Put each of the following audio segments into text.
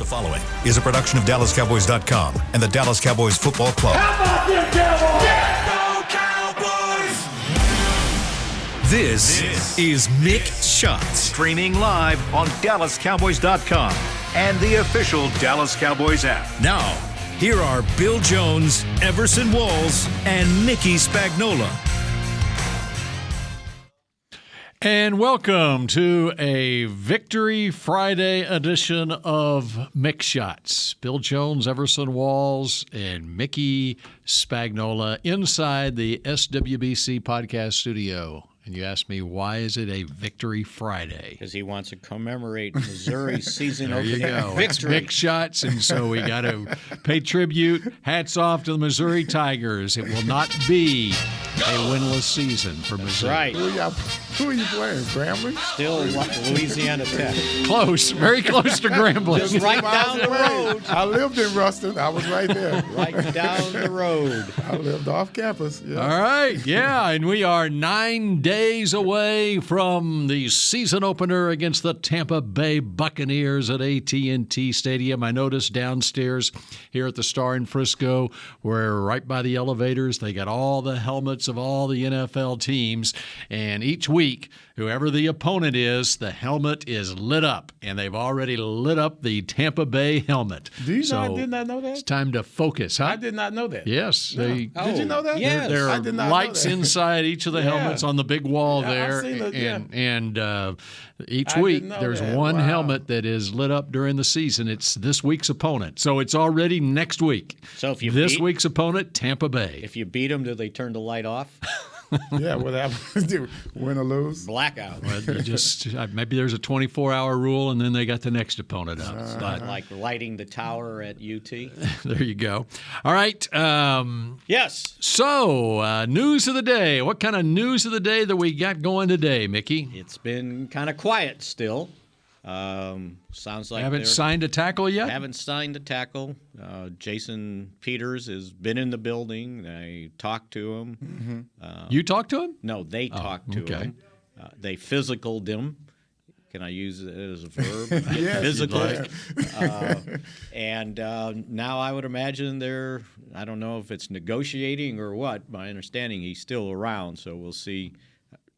The following is a production of DallasCowboys.com and the Dallas Cowboys Football Club. How about them Cowboys? Cowboys! This is Mick Shots, streaming live on DallasCowboys.com and the official Dallas Cowboys app. Now, here are Bill Jones, Everson Walls, and Mickey Spagnola. And welcome to a Victory Friday edition of Mick Shots. Bill Jones, Everson Walls, and Mickey Spagnola inside the SWBC podcast studio. And you ask me, why is it a Victory Friday? Because he wants to commemorate Missouri's season opening victory. It's Mick Shots, and so we got to pay tribute. Hats off to the Missouri Tigers. It will not be a winless season for Missouri. That's right. Who are you playing, Grambling? Still Louisiana Tech. Close, very close to Grambling. Just right down the road. I lived in Ruston. I was right there. Right down the road. I lived off campus. Yeah. All right, yeah, and we are 9 days away from the season opener against the Tampa Bay Buccaneers at AT&T Stadium. I noticed downstairs here at the Star in Frisco, where right by the elevators, they got all the helmets of all the NFL teams, and each week, whoever the opponent is, the helmet is lit up, and they've already lit up the Tampa Bay helmet. Do you know? I did not know that. It's time to focus, huh? I did not know that. Yes. No. Did you know that? Yes. There I are did not lights know that. inside each of the helmets on the big wall there, I've seen it, and each I week didn't know there's that. one Wow. helmet that is lit up during the season. It's this week's opponent, so it's already next week. So if you this week's opponent, Tampa Bay. If you beat them, do they turn the light off? Yeah, what happens? Do win or lose? Blackout. Well, you just maybe there's a 24-hour rule, and then they got the next opponent up. But Like lighting the tower at UT? there you go. All right. Yes. So news of the day. What kind of news of the day that we got going today, Mickey? It's been kind of quiet still. Sounds like Haven't signed a tackle yet? Haven't signed a tackle. Jason Peters has been in the building. I talked to him. You talked to him? No, they talked to okay. him. They physicaled him. Can I use it as a verb? Yes, Physical. you And now I would imagine they're, I don't know if it's negotiating or what. My understanding he's still around, so we'll see.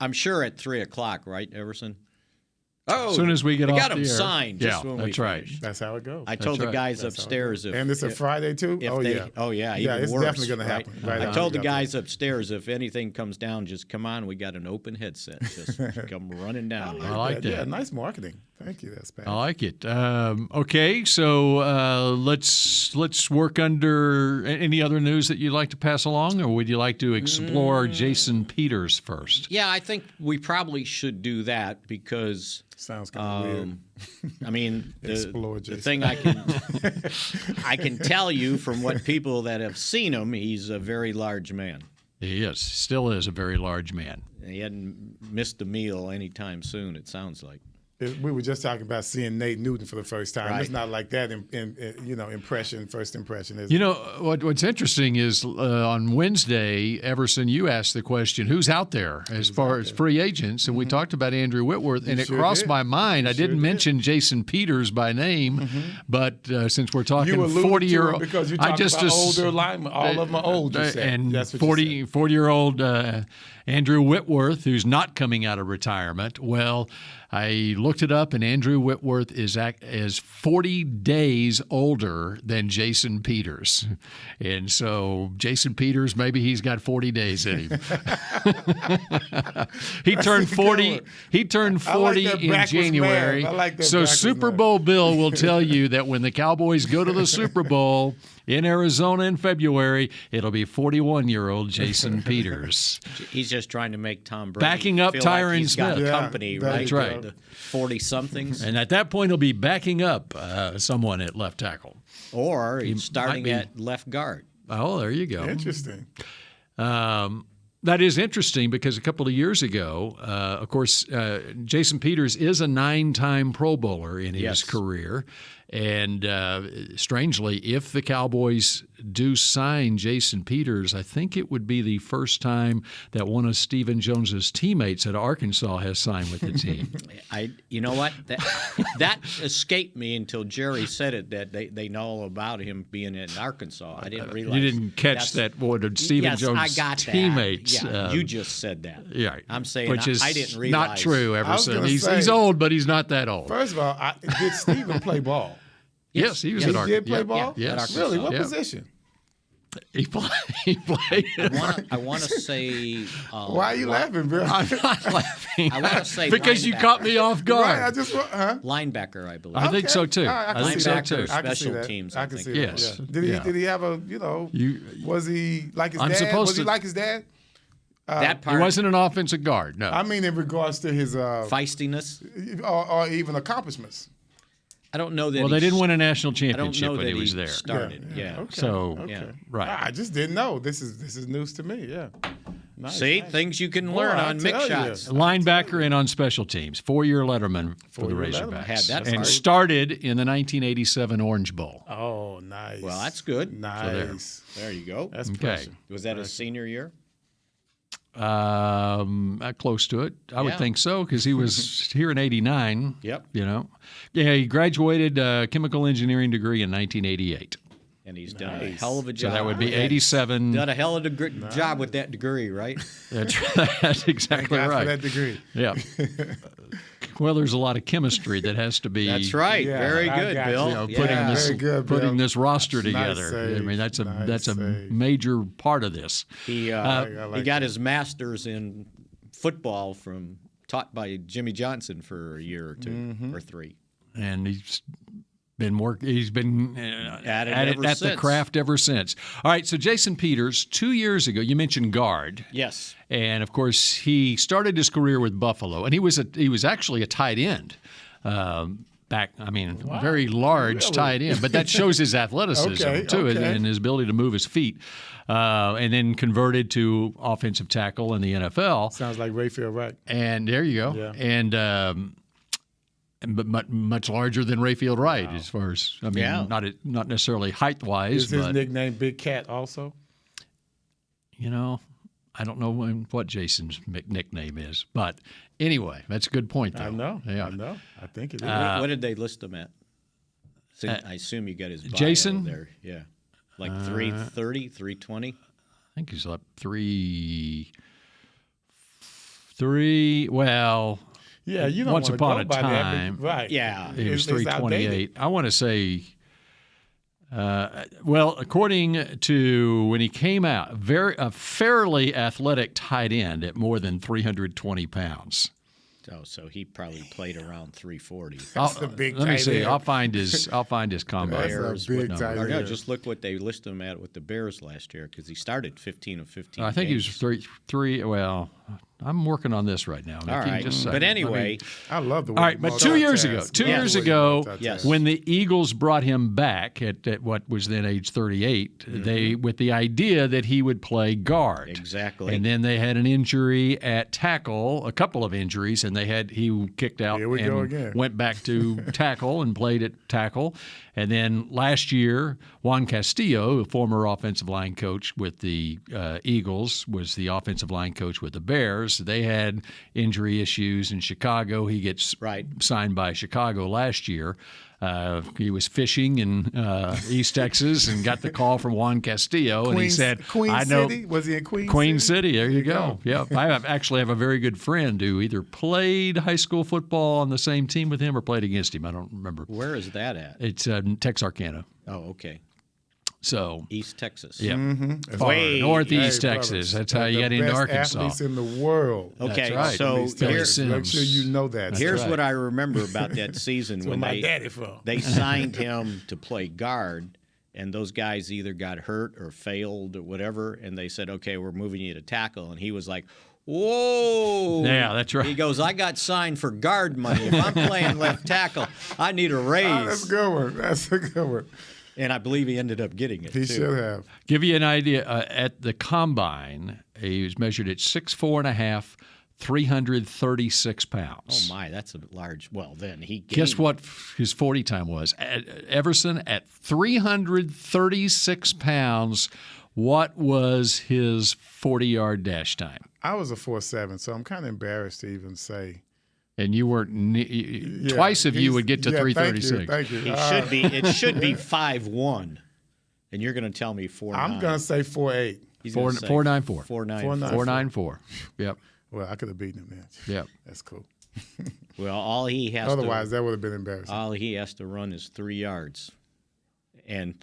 I'm sure at 3 o'clock, right, Everson? Oh, as soon as we get I off got the him air. signed just Yeah, when that's we right. finish. That's how it goes. I told the right. guys That's how it upstairs goes. if And it's a Friday too. if Oh they, yeah. oh yeah, Yeah, even it's worse, definitely going to right? happen. Right I on. told the You got guys upstairs if anything comes down, just come on. We got an open headset. Just come running down. I like that. Yeah, nice marketing. Thank you. That's bad. I like it. Okay, so let's work under any other news that you'd like to pass along, or would you like to explore Jason Peters first? Yeah, I think we probably should do that because Sounds kind of weird. I mean Explore the Jason. thing I can tell you from what people that have seen him, he's a very large man. He is, still is a very large man. He hadn't missed a meal anytime soon. It sounds like. We were just talking about seeing Nate Newton for the first time. Right. It's not like that, first impression. Is You know, what's interesting is on Wednesday, Everson, you asked the question, who's out there as far as free agents? And we talked about Andrew Whitworth, and it sure crossed did. my mind. I didn't mention Jason Peters by name, but since we're talking you alluded 40-year-old. to him because you talked about older linemen. All of them are old, you said. And That's what you said. 40-year-old Andrew Whitworth, who's not coming out of retirement. Well, I looked it up, and Andrew Whitworth is 40 days older than Jason Peters. And so Jason Peters, maybe he's got 40 days in him. He turned 40 that in backwards January. math. I like that So backwards Super math. Bowl Bill will tell you that when the Cowboys go to the Super Bowl in Arizona in February, it'll be 41-year-old Jason Peters. He's just trying to make Tom Brady Backing up feel Tyron like he's got Smith. Yeah, company, that's right? right. The 40-somethings. And at that point, he'll be backing up someone at left tackle. Or he's starting be- at left guard. Oh, there you go. Interesting. That is interesting because a couple of years ago, of course, Jason Peters is a 9-time Pro Bowler in his Yes. career. And strangely, if the Cowboys do sign Jason Peters, I think it would be the first time that one of Stephen Jones's teammates at Arkansas has signed with the team. You know what? That escaped me until Jerry said it, that they know about him being in Arkansas. I didn't realize. You didn't catch that one of Stephen Jones's teammates. Yeah, you just said that. Yeah, I'm saying which is I didn't realize. not true, Everson. He's old, but he's not that old. First of all, did Stephen play ball? Yes, he was at Arkansas. He did play ball? Yeah, yes. Really? What position? He played. I want to say. Why are you laughing, Bill? I'm not laughing. I want to say because you caught me off guard. Right, I just linebacker, I believe. I think so too. I think so too. Special teams. I can see that. Yes. Yeah. Did he have a? Was he like his dad? Was he like his dad? That part. He wasn't an offensive guard. No. I mean, in regards to his feistiness, or even accomplishments. I don't know that. Well, they didn't win a national championship when he was there. Started, yeah. Okay. So, okay. Right. I just didn't know. This is news to me. Yeah. Nice, See, nice. Things you can learn on Mick Shots. Linebacker and on special teams. 4-year letterman for the Razorbacks. Had that and part. started in the 1987 Orange Bowl. Oh, nice. Well, that's good. Nice. There you go. That's Okay. pressure. Was that his senior year? Close to it. I would Yeah. think so because he was here in 89. Yep. Yeah, he graduated chemical engineering degree in 1988. And he's done a hell of a job. So that would be 87. Done a hell of a job with that degree, right? That's exactly Thank God right. for that degree. Yeah. Well, there's a lot of chemistry that has to be. That's right. Yeah, Very I good, got Bill. you. Putting Yeah. this Very good, Bill. putting this roster Nice together. save. I mean, that's a Nice save. major part of this. He like got that. his master's in football taught by Jimmy Johnson for a year or two or three. And he's been At it at ever the since. craft ever since. All right, so Jason Peters, 2 years ago, you mentioned guard. Yes. And of course, he started his career with Buffalo, and he was actually a tight end. Very large tight end, but that shows his athleticism too, and his ability to move his feet. And then converted to offensive tackle in the NFL. Sounds like Rayfield Wright. And there you go. Yeah. And but much larger than Rayfield Wright, as far as not necessarily height wise. Is his nickname Big Cat also? I don't know what Jason's nickname is, but anyway, that's a good point, though. I know. Yeah. I know. I think it is. What did they list him at? So I assume you got his bio Jason? there. Yeah. Like 330, 320? I think he's up three. Well, yeah, you don't once wanna upon go a by that, time, but- right? Yeah. he was It's 328. I want to say. According to when he came out, a fairly athletic tight end at more than 320 pounds. Oh, so he probably played around 340. That's a big Let me tight see. end. I'll find his combine. That's a big tight Or no, end. just look what they list him at with the Bears last year because he started 15 of 15 I think games. he was three. Well, I'm working on this right now. All Mickey, right. just a But second. anyway, I love the way All right, but 2 years ago, Yes. when the Eagles brought him back at what was then age 38, they with the idea that he would play guard. Exactly. And then they had an injury at tackle, a couple of injuries, and he kicked out Here we go and again. went back to tackle and played at tackle. And then last year, Juan Castillo, a former offensive line coach with the Eagles, was the offensive line coach with the Bears. They had injury issues in Chicago. He gets signed by Chicago last year. He was fishing in East Texas and got the call from Juan Castillo, and he said, "I know." City? Was he in Queen Queen City? City. There you go. Yeah, I actually have a very good friend who either played high school football on the same team with him or played against him. I don't remember. where is that at? It's Texarkana. Oh, okay. So East Texas. yeah, Mm-hmm. Way northeast Texas. That's how you get into best Arkansas. athletes in the world. Okay, That's right. so Please tell me. Sims. Make sure you know that. here's right. what I remember about that season That's where when my daddy from. they signed him to play guard, and those guys either got hurt or failed or whatever, and they said, okay, we're moving you to tackle. And he was like, whoa. Yeah, that's right. He goes, I got signed for guard money. If I'm playing left tackle, I need a raise. Oh, that's a good one. That's a good one. And I believe he ended up getting it, He too. should have. Give you an idea, at the combine, he was measured at 6'4.5", 336 pounds. Oh, my, that's a large. Well, then he gained. Guess what his 40 time was? Everson, at 336 pounds, what was his 40-yard dash time? I was a 4.7, so I'm kind of embarrassed to even say. And you weren't twice of you would get to 336. Thank you. It should be 5'1", and you're going to tell me 4'9". I'm going to say 4.8. 494. 494. Yep. Well, I could have beaten him then. Yep. That's cool. Well, all he has Otherwise, that would have been embarrassing. All he has to run is 3 yards, and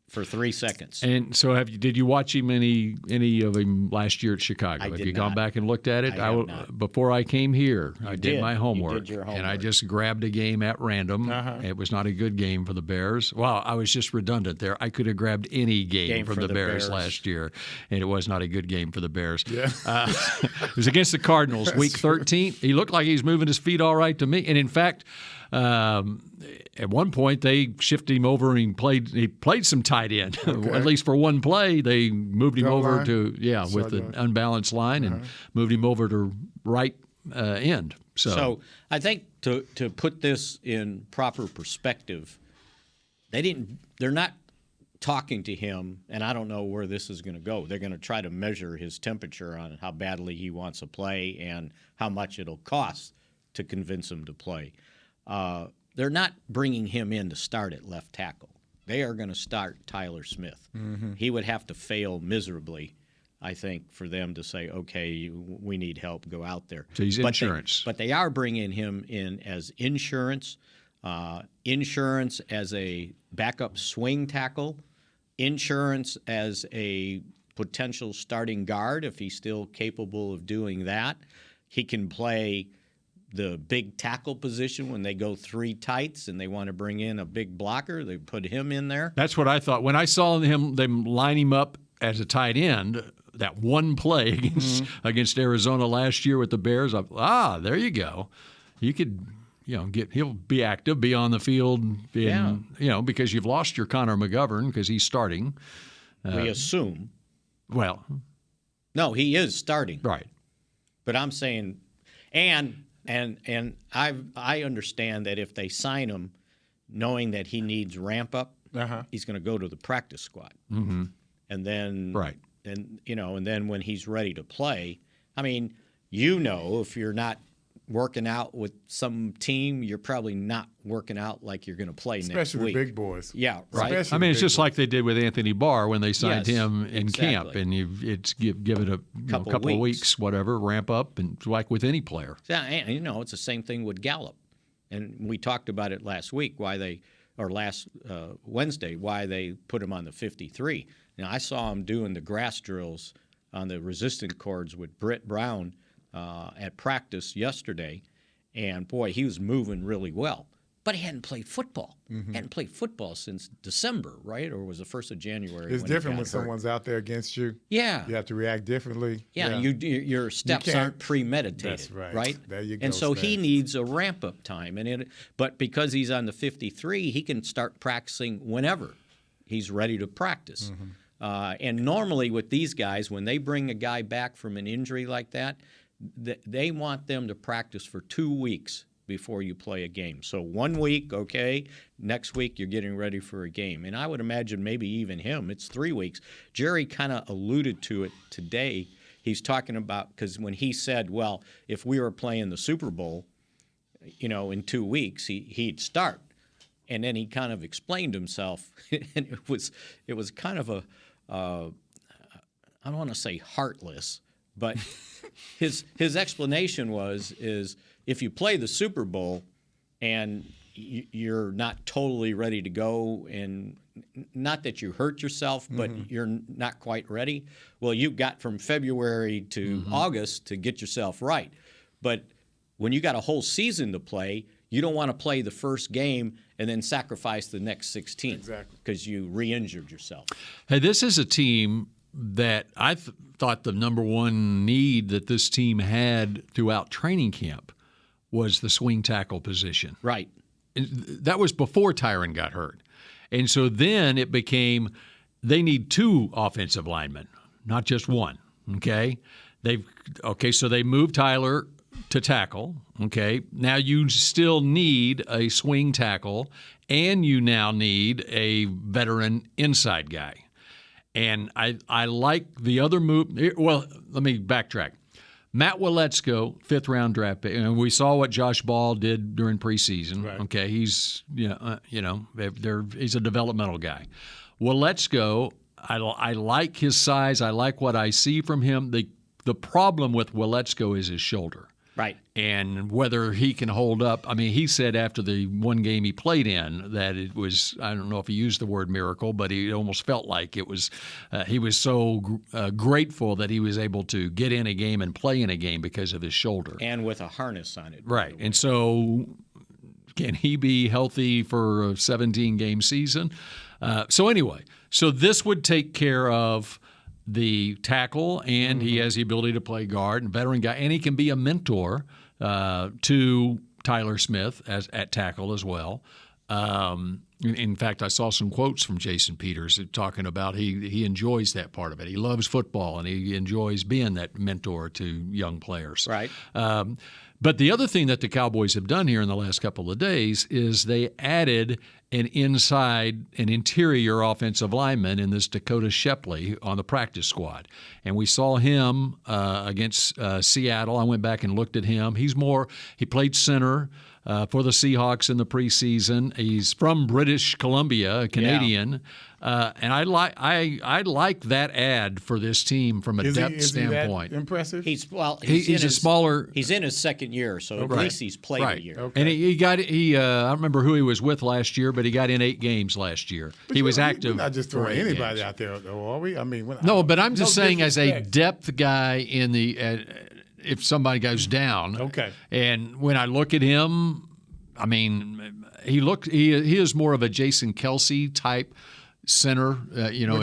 for 3 seconds. And so, did you watch him any of him last year at Chicago? Have you gone back and looked at it? I have not. Before I came here, I did my homework, You did your homework. and I just grabbed a game at random. It was not a good game for the Bears. Well, I was just redundant there. I could have grabbed any game for the Bears last year, and it was not a good game for the Bears. Yeah. It was against the Cardinals, Week 13. He looked like he was moving his feet all right to me, and in fact. At one point, they shifted him over and he played some tight end. Okay. At least for one play, they moved him over to with an unbalanced line and moved him over to right end. So I think to put this in proper perspective, they're not talking to him, and I don't know where this is going to go. They're going to try to measure his temperature on how badly he wants to play and how much it'll cost to convince him to play. They're not bringing him in to start at left tackle. They are going to start Tyler Smith. Mm-hmm. He would have to fail miserably, I think, for them to say, okay, we need help, go out there. So he's insurance. But they are bringing him in as insurance as a backup swing tackle, insurance as a potential starting guard if he's still capable of doing that. He can play the big tackle position when they go three tights and they want to bring in a big blocker. They put him in there. That's what I thought. When I saw them line him up as a tight end, that one play against Arizona last year with the Bears, there you go. You could, he'll be active, be on the field, because you've lost your Connor McGovern because he's starting. We assume. Well. No, he is starting. Right. But I'm saying, and I understand that if they sign him, knowing that he needs ramp up, he's going to go to the practice squad, and then and then when he's ready to play, I mean, if you're not working out with some team, you're probably not working out like you're going to play next week. Especially the big boys. Yeah, right. Especially it's just like they did with Anthony Barr when they signed him in camp, and give it a couple of weeks, whatever, ramp up, and like with any player. Yeah, and it's the same thing with Gallup, and we talked about it last week last Wednesday why they put him on the 53. Now I saw him doing the grass drills on the resistant cords with Britt Brown at practice yesterday, and boy, he was moving really well. But he hadn't played football. Hadn't played football since December, right? Or was the 1st of January? It's different when someone's out there against you. Yeah. You have to react differently. Yeah. Your steps aren't premeditated. That's right. Right? There you go. And so he needs a ramp-up time. But because he's on the 53, he can start practicing whenever he's ready to practice. And normally with these guys, when they bring a guy back from an injury like that, they want them to practice for 2 weeks before you play a game. So 1 week, okay, next week you're getting ready for a game. And I would imagine maybe even him, it's 3 weeks. Jerry kind of alluded to it today. He's talking about, because when he said, well, if we were playing the Super Bowl, in 2 weeks, he'd start. And then he kind of explained himself, and it was kind of I don't want to say heartless, but his explanation is if you play the Super Bowl and you're not totally ready to go, and not that you hurt yourself, but you're not quite ready, well, you got from February to August to get yourself right. But when you got a whole season to play, you don't want to play the first game and then sacrifice the next 16 because you re-injured yourself. Hey, this is a team that I thought the number one need that this team had throughout training camp was the swing tackle position. Right. That was before Tyron got hurt. And so then it became they need 2 offensive linemen, not just one, okay? So they moved Tyler to tackle. Okay, now you still need a swing tackle, and you now need a veteran inside guy. And I like the other move. Well, let me backtrack. Matt Waletzko, 5th-round draft pick, and we saw what Josh Ball did during preseason. Right. Okay, he's he's a developmental guy. Waletzko, I like his size. I like what I see from him. The problem with Waletzko is his shoulder. Right. And whether he can hold up. I mean, he said after the one game he played in that it was, I don't know if he used the word miracle, but he almost felt like it was, he was so grateful that he was able to get in a game and play in a game because of his shoulder. And with a harness on it. Right. And so can he be healthy for a 17-game season? So anyway, so this would take care of the tackle, and he has the ability to play guard and veteran guy, and he can be a mentor to Tyler Smith at tackle as well. In fact, I saw some quotes from Jason Peters talking about he enjoys that part of it. He loves football, and he enjoys being that mentor to young players. Right. But the other thing that the Cowboys have done here in the last couple of days is they added an interior offensive lineman in this Dakota Shepley on the practice squad. And we saw him against Seattle. I went back and looked at him. He played center for the Seahawks in the preseason. He's from British Columbia, a Canadian. Yeah. And I like that ad for this team from a depth standpoint. Is he that impressive? He's in his second year, so at least he's played a year. Okay. And I don't remember who he was with last year, but he got in 8 games last year. But he was active. We're not just throwing anybody out there, though, are we? I mean, but I'm just saying as a depth guy in the if somebody goes down. Okay. And when I look at him, I mean, he is more of a Jason Kelce type center,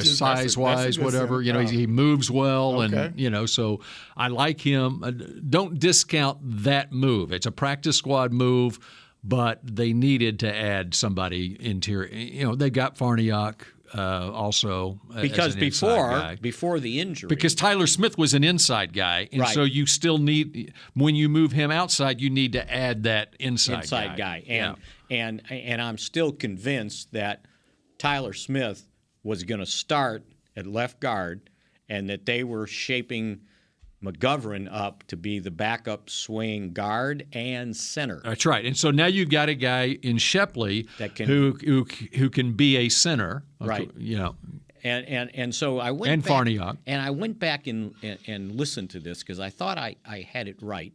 size-wise, whatever. Center. He moves well, and so I like him. Don't discount that move. It's a practice squad move, but they needed to add somebody interior. They got Farniok also because before the injury, because Tyler Smith was an inside guy, and so you still need, when you move him outside, you need to add that inside guy. And I'm still convinced that Tyler Smith was going to start at left guard, and that they were shaping McGovern up to be the backup swing guard and center. That's right. And so now you've got a guy in Shepley who can be a center. Right. And so I went and back, Farniok. And I went back and listened to this because I thought I had it right.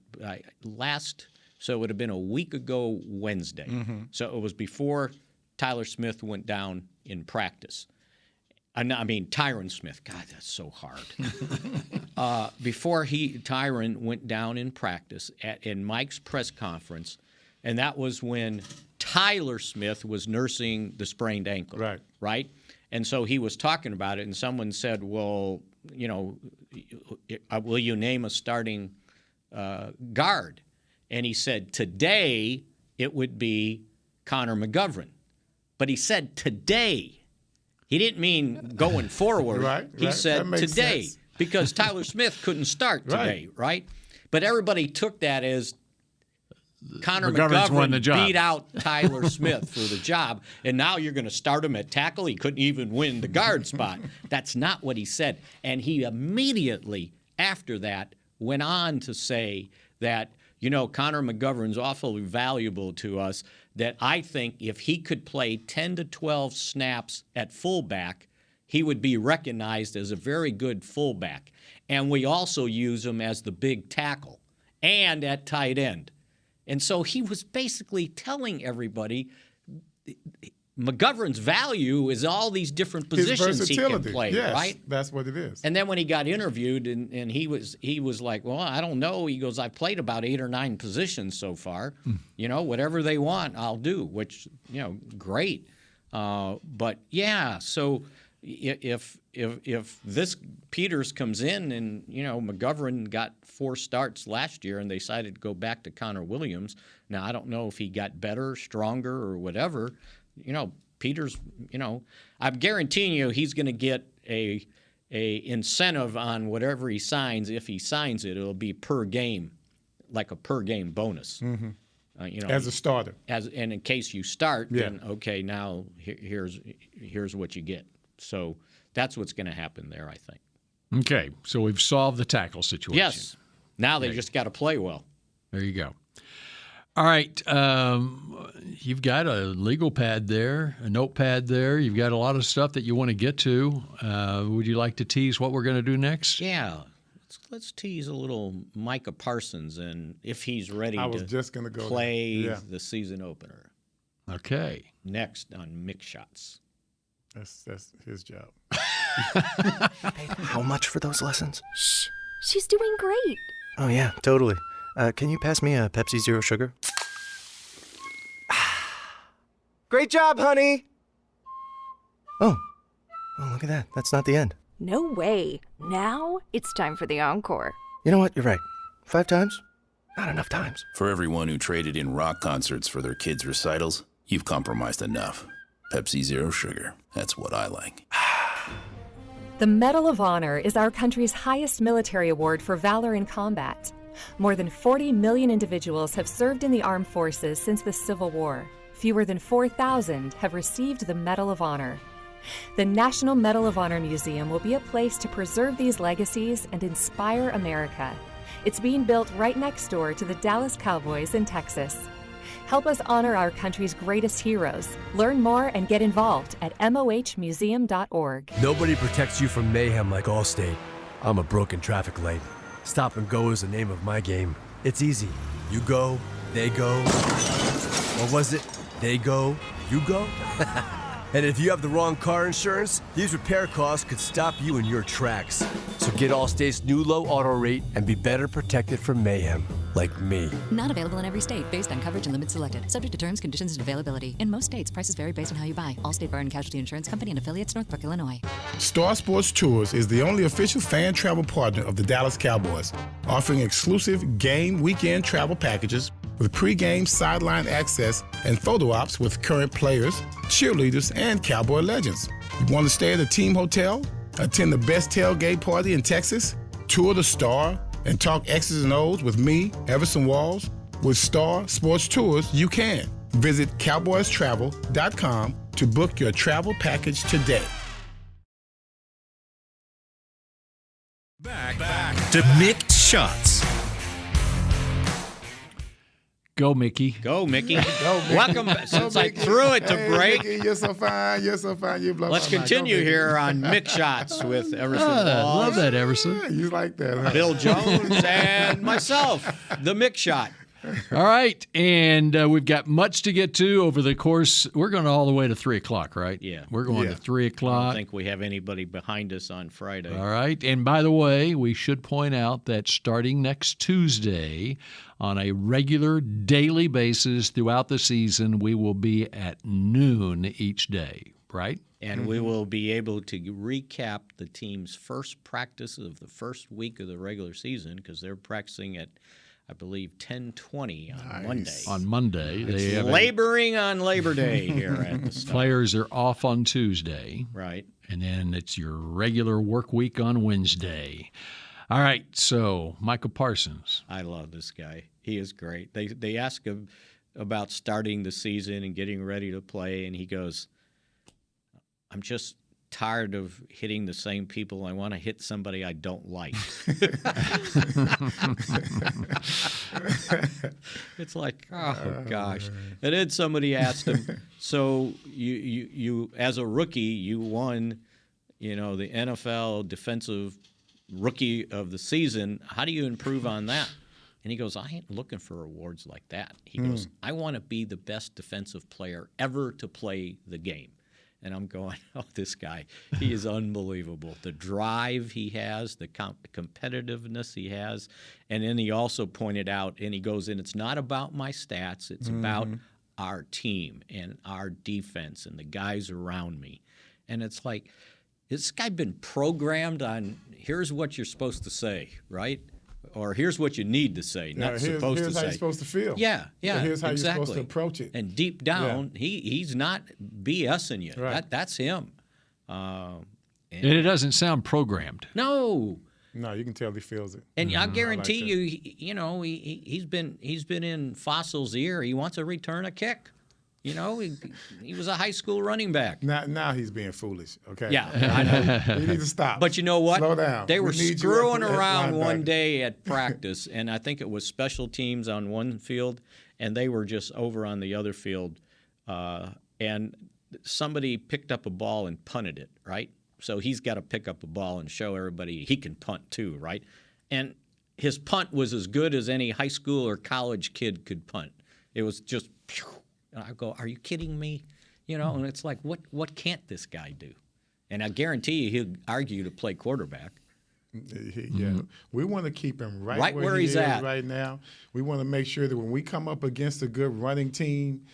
So it would have been a week ago Wednesday. Mm-hmm. So it was before Tyler Smith went down in practice. Tyron Smith. God, that's so hard. Before Tyron went down in practice in Mike's press conference, and that was when Tyler Smith was nursing the sprained ankle. Right. Right? And so he was talking about it, and someone said, well, will you name a starting guard? And he said, today it would be Connor McGovern. But he said today. He didn't mean going forward. Right. He said today sense. Because Tyler Smith couldn't start today, right? But everybody took that as Connor McGovern beat out Tyler Smith for the job, and now you're going to start him at tackle? He couldn't even win the guard spot. That's not what he said. And he immediately after that went on to say that, Connor McGovern's awfully valuable to us, that I think if he could play 10 to 12 snaps at fullback, he would be recognized as a very good fullback. And we also use him as the big tackle and at tight end. And so he was basically telling everybody McGovern's value is all these different positions he can play, yes, right? That's what it is. And then when he got interviewed, and he was like, well, I don't know. He goes, I played about 8 or 9 positions so far. Whatever they want, I'll do, which, great. But, yeah, so if this Peters comes in and, McGovern got 4 starts last year and they decided to go back to Connor Williams. Now, I don't know if he got better, stronger, or whatever. Peters, I'm guaranteeing you he's going to get a a incentive on whatever he signs. If he signs it, it'll be per game, like a per game bonus. Mm-hmm. As a starter. And in case you start, then okay, now here's what you get. So that's what's going to happen there, I think. Okay, so we've solved the tackle situation. Yes. Now they just got to play well. There you go. All right, you've got a legal pad there, a notepad there. You've got a lot of stuff that you want to get to. Would you like to tease what we're going to do next? Yeah. Let's tease a little Micah Parsons and if he's ready to play the season opener. Okay. Next on Mick Shots. That's his job. How much for those lessons? Shh. She's doing great. Oh, yeah, totally. Can you pass me a Pepsi Zero Sugar? Great job, honey! Oh, look at that. That's not the end. No way. Now it's time for the encore. You know what? You're right. 5 times? Not enough times. For everyone who traded in rock concerts for their kids' recitals, you've compromised enough. Pepsi Zero Sugar. That's what I like. The Medal of Honor is our country's highest military award for valor in combat. More than 40 million individuals have served in the armed forces since the Civil War. Fewer than 4,000 have received the Medal of Honor. The National Medal of Honor Museum will be a place to preserve these legacies and inspire America. It's being built right next door to the Dallas Cowboys in Texas. Help us honor our country's greatest heroes. Learn more and get involved at mohmuseum.org. Nobody protects you from mayhem like Allstate. I'm a broken traffic light. Stop and go is the name of my game. It's easy. You go, they go. Or was it they go, you go? And if you have the wrong car insurance, these repair costs could stop you in your tracks. So get Allstate's new low auto rate and be better protected from mayhem, like me. Not available in every state, based on coverage and limits selected. Subject to terms, conditions, and availability. In most states, prices vary based on how you buy. Allstate Bar and Casualty Insurance Company and affiliates, Northbrook, Illinois. Star Sports Tours is the only official fan travel partner of the Dallas Cowboys, offering exclusive game weekend travel packages with pre-game sideline access and photo ops with current players, cheerleaders, and Cowboy legends. You want to stay at a team hotel, attend the best tailgate party in Texas, tour the Star, and talk X's and O's with me, Everson Walls? With Star Sports Tours, you can. Visit cowboystravel.com to book your travel package today. Back to Mick Shots. Go, Mickey. Go, Mickey. Go, Mickey. Welcome. Since I threw it to break. Mickey, you're so fine. You're so fine. You blow Let's my mind. continue Go, here on Mick Shots with Everson Walls. Love that, Everson. Yeah, you like that, huh? Bill Jones and myself, the Mick Shot. All right, and we've got much to get to over the course. We're going all the way to 3 o'clock, right? Yeah. We're going to 3 I o'clock. don't think we have anybody behind us on Friday. All right, and by the way, we should point out that starting next Tuesday, on a regular daily basis throughout the season, we will be at noon each day, right? And we will be able to recap the team's first practice of the first week of the regular season because they're practicing at, I believe, 10:20 on Monday. On Monday. They have laboring on Labor Day here at the Star. Players are off on Tuesday. Right. And then it's your regular work week on Wednesday. All right, so Michael Parsons. I love this guy. He is great. They ask him about starting the season and getting ready to play, and he goes, I'm just tired of hitting the same people. I want to hit somebody I don't like. It's like, oh, gosh. And then somebody asked him, so you as a rookie, you won, the NFL Defensive Rookie of the Season. How do you improve on that? And he goes, I ain't looking for awards like that. He goes, I want to be the best defensive player ever to play the game. And I'm going, oh, this guy, he is unbelievable. The drive he has, the competitiveness he has. And then he also pointed out, and he goes, and it's not about my stats. It's about our team and our defense and the guys around me. And it's like, this guy been programmed on here's what you're supposed to say, right? Or here's what you need to say, not supposed to say. Here's how you're supposed to feel. Yeah, Here's how exactly. you're supposed to approach it. And deep down, he's not BSing you. Right. That's him. And it doesn't sound programmed. No. No, you can tell he feels it. And I guarantee he's been in Fossil's ear. He wants to return a kick. He was a high school running back. Now he's being foolish. Okay. Yeah, I know. You need to stop. But you know what? Slow down. They were screwing around one linebacker. day at practice, and I think it was special teams on one field, and they were just over on the other field, and somebody picked up a ball and punted it, right? So he's got to pick up a ball and show everybody he can punt too, right? And his punt was as good as any high school or college kid could punt. It was just, phew. And I go, are you kidding me? And it's like, what can't this guy do? And I guarantee you he'll argue to play quarterback. Yeah, we want to keep him right where he he's is at right now. We want to make sure that when we come up against a good running team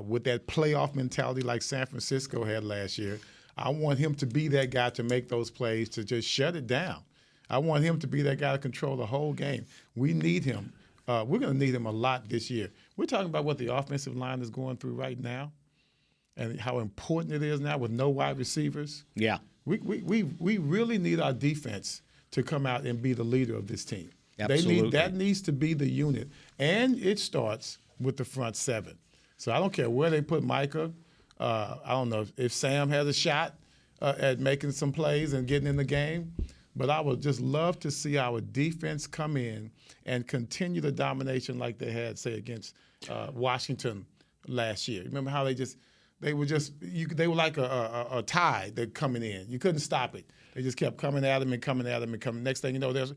with that playoff mentality like San Francisco had last year, I want him to be that guy to make those plays, to just shut it down. I want him to be that guy to control the whole game. We need him. We're going to need him a lot this year. We're talking about what the offensive line is going through right now and how important it is now with no wide receivers. Yeah. We really need our defense to come out and be the leader of this team. Absolutely. That needs to be the unit. And it starts with the front seven. So I don't care where they put Micah. I don't know if Sam has a shot at making some plays and getting in the game. But I would just love to see our defense come in and continue the domination like they had, say, against Washington last year. Remember how they were like a tide that coming in. You couldn't stop it. They just kept coming at them and coming at them and coming. Next thing you know, there's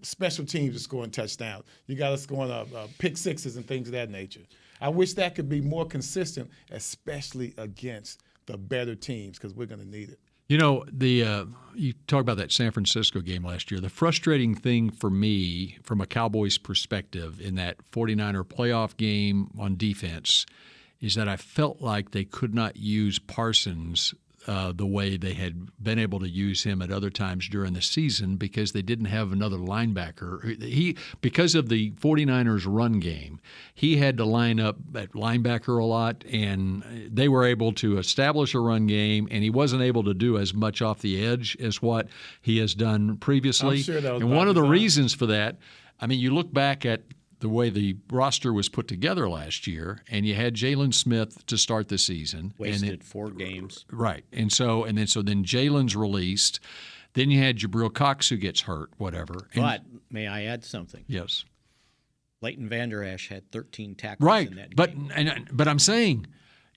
special teams are scoring touchdowns. You got us scoring pick sixes and things of that nature. I wish that could be more consistent, especially against the better teams, because we're going to need it. You talk about that San Francisco game last year. The frustrating thing for me, from a Cowboys perspective, in that 49er playoff game on defense, is that I felt like they could not use Parsons the way they had been able to use him at other times during the season because they didn't have another linebacker. Because of the 49ers run game, he had to line up at linebacker a lot, and they were able to establish a run game, and he wasn't able to do as much off the edge as what he has done previously. I'm sure that was and one of the reasons for that, you look back at the way the roster was put together last year, and you had Jalen Smith to start the season. Wasted 4 games. Right. And so then Jalen's released. Then you had Jabril Cox who gets hurt, whatever. But may I add something? Yes. Leighton Vander Esch had 13 tackles in that game. But I'm saying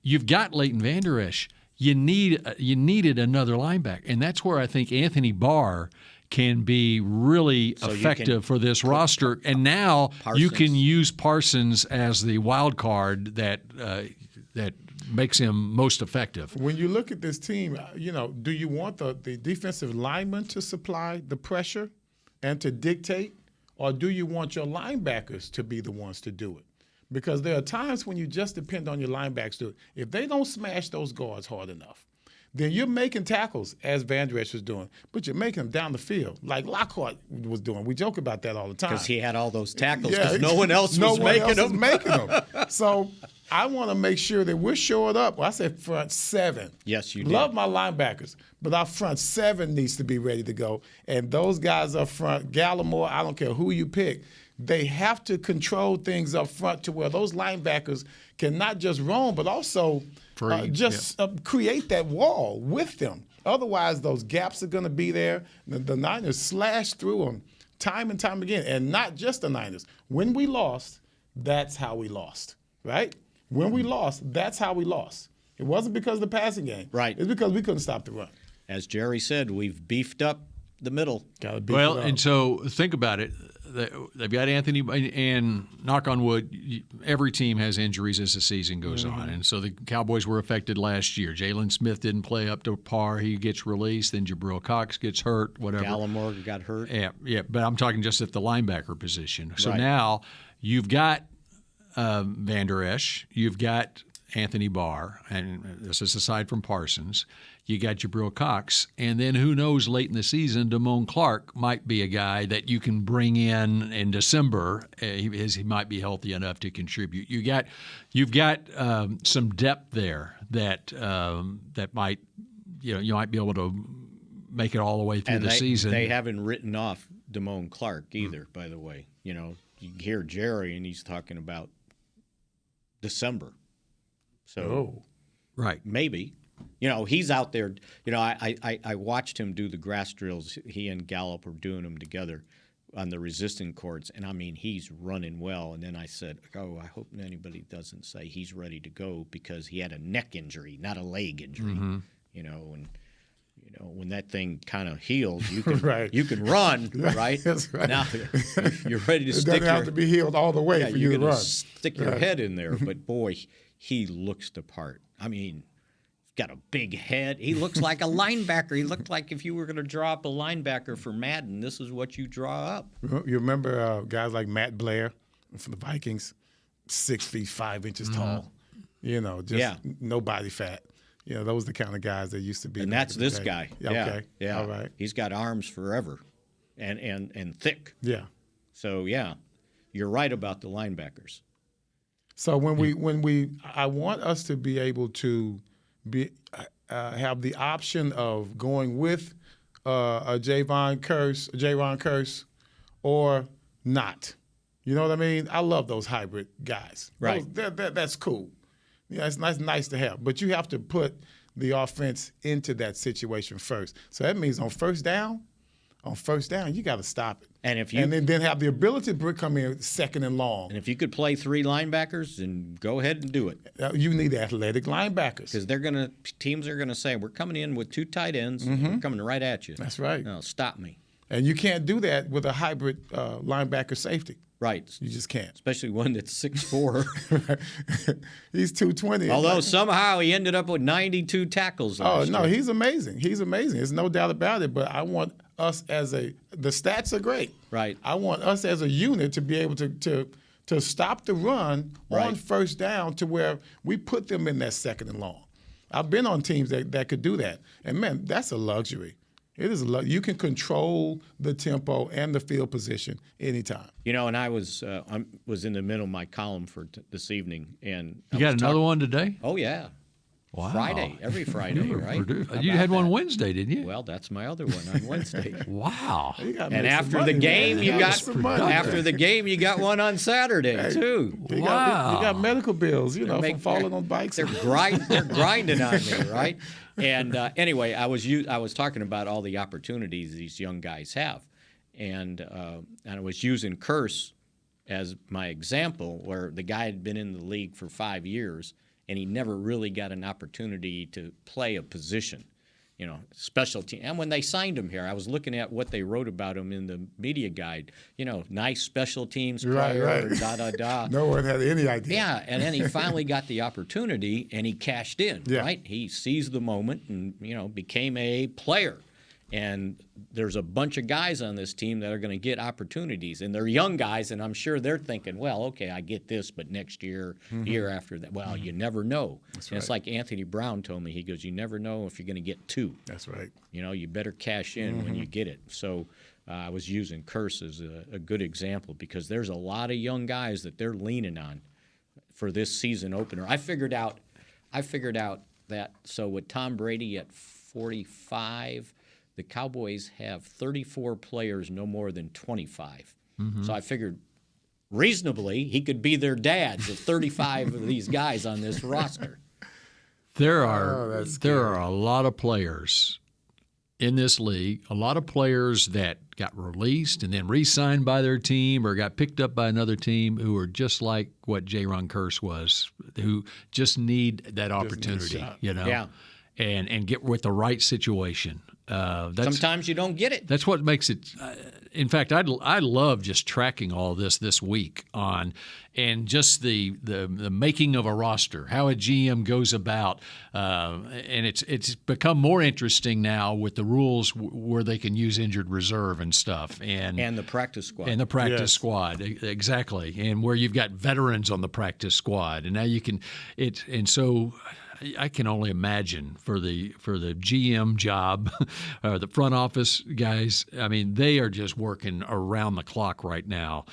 you've got Leighton Vander Esch. You needed another linebacker. And that's where I think Anthony Barr can be really effective for this roster. And now you can use Parsons as the wild card that makes him most effective. When you look at this team, do you want the defensive lineman to supply the pressure and to dictate, or do you want your linebackers to be the ones to do it? Because there are times when you just depend on your linebackers to do it. If they don't smash those guards hard enough, then you're making tackles, as Van Der Esch was doing, but you're making them down the field, like Lockhart was doing. We joke about that all the time. Because he had all those tackles, because no one else was making them. So I want to make sure that we're showing up. Well, I said front seven. Yes, you did. Love my linebackers, but our front seven needs to be ready to go. And those guys up front, Gallimore, I don't care who you pick, they have to control things up front to where those linebackers can not just roam, but also create that wall with them. Otherwise, those gaps are going to be there. The Niners slash through them time and time again, and not just the Niners. When we lost, that's how we lost, right? When we lost, that's how we lost. It wasn't because of the passing game. Right. It's because we couldn't stop the run. As Jerry said, we've beefed up the middle. Well, and so think about it. They've got Anthony, and knock on wood, every team has injuries as the season goes on. And so the Cowboys were affected last year. Jalen Smith didn't play up to par. He gets released. Then Jabril Cox gets hurt, whatever. Gallimore got hurt. Yeah, but I'm talking just at the linebacker position. So now you've got Van Der Esch. You've got Anthony Barr, and this is aside from Parsons. You got Jabril Cox, and then who knows, late in the season, Damone Clark might be a guy that you can bring in December. He might be healthy enough to contribute. You've got some depth there that might you might be able to make it all the way through and the season. They haven't written off Damone Clark either, by the way. You hear Jerry, and he's talking about December. So, right. Maybe. He's out there. I watched him do the grass drills. He and Gallup were doing them together on the resistant courts, and I mean, he's running well. And then I said, I hope anybody doesn't say he's ready to go because he had a neck injury, not a leg injury. Mm-hmm. When that thing kind of heals, you can right. you can run, right? That's right. Now you're ready to it stick. It doesn't have to be healed all the way for you to run. Stick your head in there, but boy, he looks the part. I mean, he's got a big head. He looks like a linebacker. He looked like if you were going to draw up a linebacker for Madden, this is what you draw up. You remember guys like Matt Blair from the Vikings, 6 feet 5 inches tall. No body fat. Those are the kind of guys that used to be. And that's this guy. Yeah, okay. Yeah. All right. He's got arms forever and thick. Yeah. So, yeah, you're right about the linebackers. So I want us to be able to have the option of going with a Javon Curse or not. You know what I mean? I love those hybrid guys. Right. That's cool. Yeah, it's nice to have. But you have to put the offense into that situation first. So that means on first down, you got to stop it. And then have the ability to come in second and long. And if you could play 3 linebackers, then go ahead and do it. You need athletic linebackers. Because teams are gonna say, we're coming in with 2 tight ends, and we're coming right at you. That's right. No, stop me. And you can't do that with a hybrid linebacker safety. Right. You just can't. Especially one that's 6'4". He's 220. Although somehow he ended up with 92 tackles last year. He's amazing. He's amazing. There's no doubt about it. But I want us the stats are great. Right. I want us as a unit to be able to stop the run on first down to where we put them in that second and long. I've been on teams that could do that. And, man, that's a luxury. It is you can control the tempo and the field position anytime. And I was in the middle of my column for this evening, and you got another one today? Oh yeah, wow! Every Friday, right? You had one Wednesday, didn't you? Well, that's my other one on Wednesday. Wow! And after the game, you got one on Saturday too. You got medical bills, from falling on bikes. They're grinding on me, right? And anyway, I was talking about all the opportunities these young guys have, and I was using Curse as my example, where the guy had been in the league for 5 years, and he never really got an opportunity to play a position, special team. And when they signed him here, I was looking at what they wrote about him in the media guide. Nice special teams player, right. No one had any idea. Yeah, and then he finally got the opportunity, and he cashed in, right? He seized the moment and, became a player. And there's a bunch of guys on this team that are going to get opportunities. And they're young guys, and I'm sure they're thinking, well, okay, I get this, but next year, year after that, well, you never know. That's right. It's like Anthony Brown told me. He goes, you never know if you're going to get 2. That's right. You better cash in when you get it. So I was using Curse as a good example because there's a lot of young guys that they're leaning on for this season opener. I figured out that, so with Tom Brady at 45, the Cowboys have 34 players no more than 25. So I figured reasonably he could be their dads of 35 of these guys on this roster. There are a lot of players in this league, a lot of players that got released and then re-signed by their team or got picked up by another team who are just like what Jaron Curse was, who just need that opportunity, Yeah. And get with the right situation. Sometimes you don't get it. That's what makes it. In fact, I love just tracking all this week on, and just the making of a roster, how a GM goes about, and it's become more interesting now with the rules where they can use injured reserve and stuff, and the practice squad, squad, exactly, and where you've got veterans on the practice squad, and now you can and so. I can only imagine for the GM job, the front office guys. I mean, they are just working around the clock right now,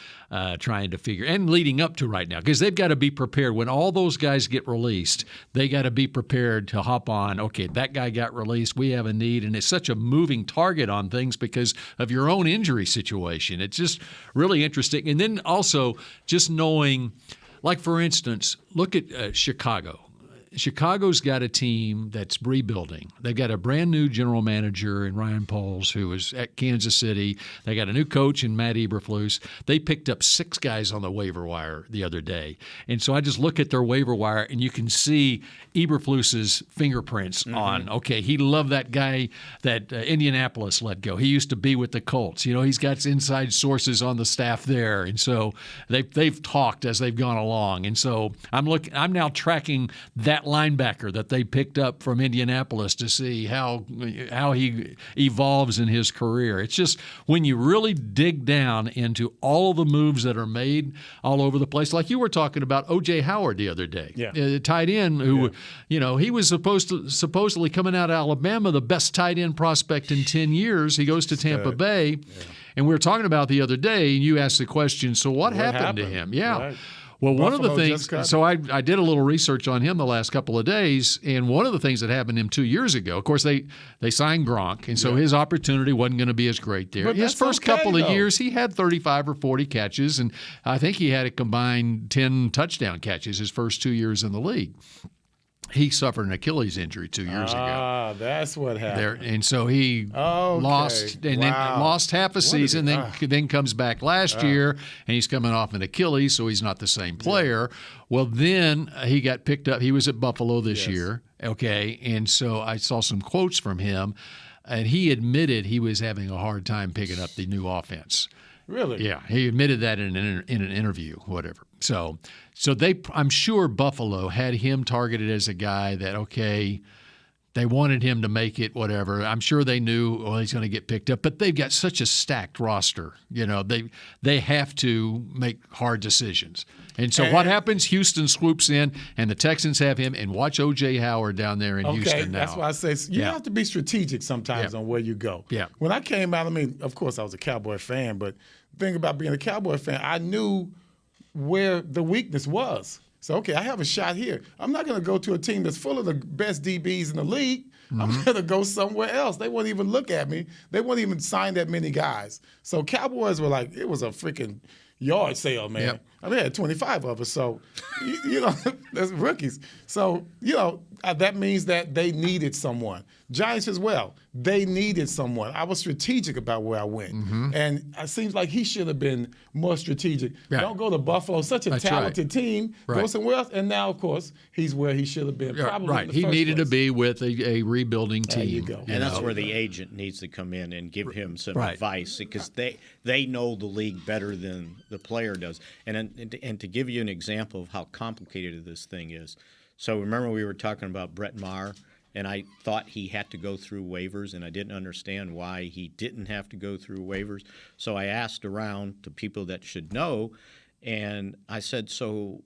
trying to figure and leading up to right now, because they've got to be prepared when all those guys get released. They got to be prepared to hop on. Okay, that guy got released. We have a need, and it's such a moving target on things because of your own injury situation. It's just really interesting, and then also just knowing. Like, for instance, look at Chicago. Chicago's got a team that's rebuilding. They've got a brand new general manager in Ryan Poles, who is at Kansas City. They got a new coach in Matt Eberflus. They picked up 6 guys on the waiver wire the other day. And so I just look at their waiver wire, and you can see Eberflus's fingerprints on, okay, he loved that guy that Indianapolis let go. He used to be with the Colts. You know, he's got inside sources on the staff there. And so they've talked as they've gone along. And so I'm now tracking that linebacker that they picked up from Indianapolis to see how he evolves in his career. It's just when you really dig down into all of the moves that are made all over the place, like you were talking about O.J. Howard the other day, tight end who, you know, he was supposedly coming out of Alabama, the best tight end prospect in 10 years. He goes to Tampa Bay, and we were talking about the other day, and you asked the question, so what happened to him? Yeah. Right. Well, one of the Buffalo things, so I did a little research on him the last couple of days, and one of the things that happened to him 2 years ago, of course, they signed Gronk, and so his opportunity wasn't going to be as great there. But His first couple of years, he had 35 or 40 catches, and I think he had a combined 10 touchdown catches his first 2 years in the league. He suffered an Achilles injury 2 years ago. Ah, that's what happened. And so he lost then lost half a season, then comes back last year, and he's coming off an Achilles, so he's not the same player. Well, then he got picked up. He was at Buffalo this year, okay, and so I saw some quotes from him, and he admitted he was having a hard time picking up the new offense. Really? Yeah, he admitted that in an interview, whatever. So I'm sure Buffalo had him targeted as a guy that, okay, they wanted him to make it, whatever. I'm sure they knew, well, he's going to get picked up, but they've got such a stacked roster. You know, they have to make hard decisions. And so what happens? Houston swoops in, and the Texans have him, and watch O.J. Howard down there in Houston now. That's why I say you have to be strategic sometimes on where you go. Yeah. When I came out, I mean, of course I was a Cowboy fan, but the thing about being a Cowboy fan, I knew where the weakness was. So, okay, I have a shot here. I'm not going to go to a team that's full of the best DBs in the league. I'm going to go somewhere else. They won't even look at me. They won't even sign that many guys. So Cowboys were like, it was a freaking yard sale, man. Yep. I mean, they had 25 of us, so, you know, that's rookies. So, you know, that means that they needed someone. Giants as well, they needed someone. I was strategic about where I went. And it seems like he should have been more strategic. Yeah. Don't go to Buffalo, such a talented team. Go somewhere else. And now, of course, he's where he should have been. Probably in the He first needed place. to be with a rebuilding team. There you go. And that's where the agent needs to come in and give him some advice, because they know the league better than the player does. And to give you an example of how complicated this thing is, so remember we were talking about Brett Maher, and I thought he had to go through waivers, and I didn't understand why he didn't have to go through waivers. So I asked around to people that should know, and I said, so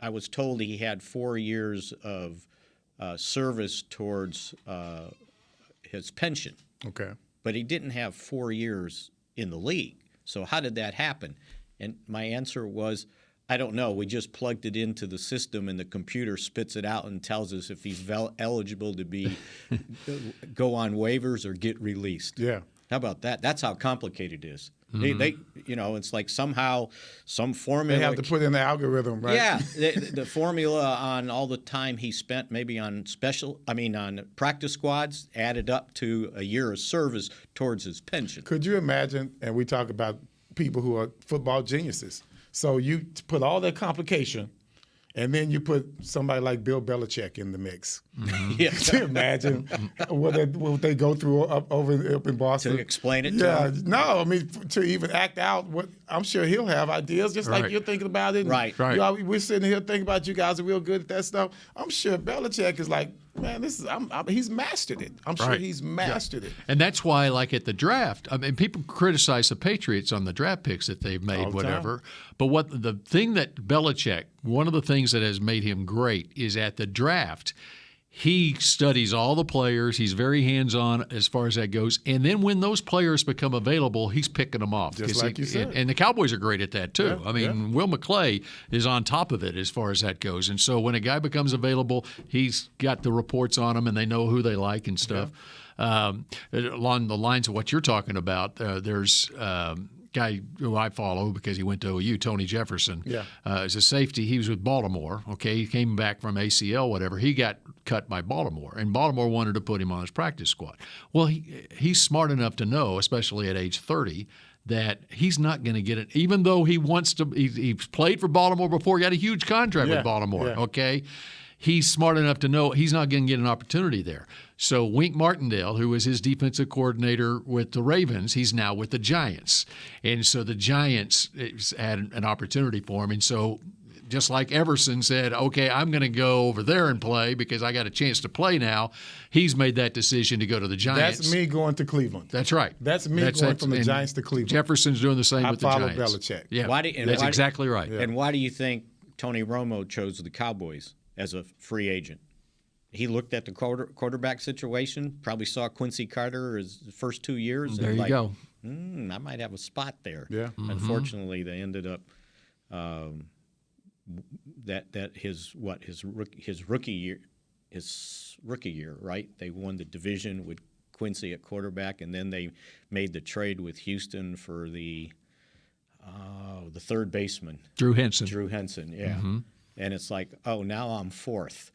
I was told he had 4 years of service towards his pension. Okay. But he didn't have 4 years in the league. So how did that happen? And my answer was, I don't know. We just plugged it into the system, and the computer spits it out and tells us if he's eligible to be go on waivers or get released. Yeah. How about that? That's how complicated it is. They you know, it's like somehow some formula. They have to put in the algorithm, right? Yeah, the formula on all the time he spent maybe on on practice squads added up to a year of service towards his pension. Could you imagine, and we talk about people who are football geniuses, so you put all that complication, and then you put somebody like Bill Belichick in the mix. Yeah. Could you imagine what they go through up in Boston? To explain it to him? No, I mean, to even act out what, I'm sure he'll have ideas, just like you're thinking about it. Right. You know, we're sitting here thinking about you guys are real good at that stuff. I'm sure Belichick is like, Man, he's mastered it. I'm sure he's mastered it. And that's why, like at the draft, I mean, people criticize the Patriots on the draft picks that they've made, All the whatever. time. But what the thing that Belichick, one of the things that has made him great is at the draft, he studies all the players. He's very hands-on as far as that goes. And then when those players become available, he's picking them off. Just like you said. And the Cowboys are great at that, too. Yeah, I mean, Will McClay is on top of it as far as that goes. And so when a guy becomes available, he's got the reports on him, and they know who they like and stuff. Along the lines of what you're talking about, there's guy who I follow because he went to OU, Tony Jefferson. As a safety, he was with Baltimore. Okay, he came back from ACL, whatever. He got cut by Baltimore, and Baltimore wanted to put him on his practice squad. Well, he's smart enough to know, especially at age 30, that he's not going to get it, even though he wants to. He's played for Baltimore before. He got a huge contract with Baltimore. Okay. He's smart enough to know he's not going to get an opportunity there. So Wink Martindale, who was his defensive coordinator with the Ravens, he's now with the Giants. And so the Giants had an opportunity for him. And so just like Everson said, okay, I'm going to go over there and play because I got a chance to play now, he's made that decision to go to the Giants. That's me going to Cleveland. That's right. That's me going from the Giants to Cleveland. Jefferson's doing the same with the follow Giants. Belichick. Yeah, that's exactly right. And why do you think Tony Romo chose the Cowboys as a free agent? He looked at the quarterback situation, probably saw Quincy Carter his first 2 years. There you go. I might have a spot there. Yeah. Mm-hmm. Unfortunately, they ended up that his rookie year, right? They won the division with Quincy at quarterback, and then they made the trade with Houston for the third baseman, Drew Henson. Yeah. Mm-hmm. And it's like, oh, now I'm fourth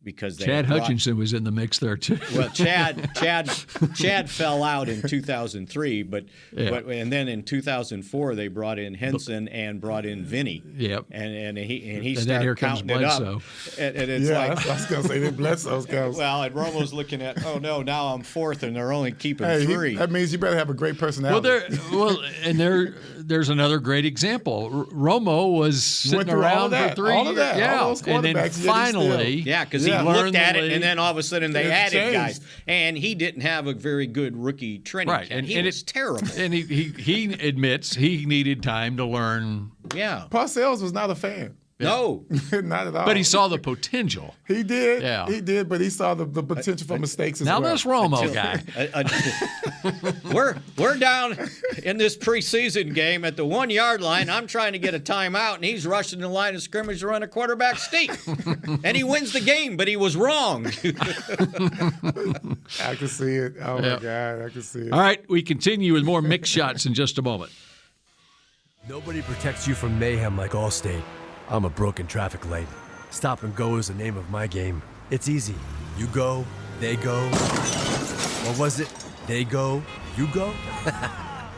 because Chad Hutchinson was in the mix there too. Well, Chad fell out in 2003, but and then in 2004 they brought in Henson and brought in Vinny. Yep. And he started counting it up. And it's like, I was gonna say they Bledsoe's guys. Well, and Romo's looking at, oh no, now I'm fourth and they're only keeping three. That means you better have a great personality. There's another great example. Romo was sitting around for 3 years. Yeah, and then finally, because he looked at it, and then all of a sudden they added guys, and he didn't have a very good rookie training camp. And he was terrible. And he admits he needed time to learn. Yeah, Parcells was not a fan. No, not at all. But he saw the potential. He did. Yeah. He did, but he saw the potential for mistakes as well. Now this Romo guy. We're down in this preseason game at the 1 yard line. I'm trying to get a timeout, and he's rushing the line of scrimmage to run a quarterback sneak. And he wins the game, but he was wrong. I can see it. Oh, my God. I can see it. All right, we continue with more Mick Shots in just a moment. Nobody protects you from mayhem like Allstate. I'm a broken traffic light. Stop and go is the name of my game. It's easy. You go, they go. Or was it they go, you go?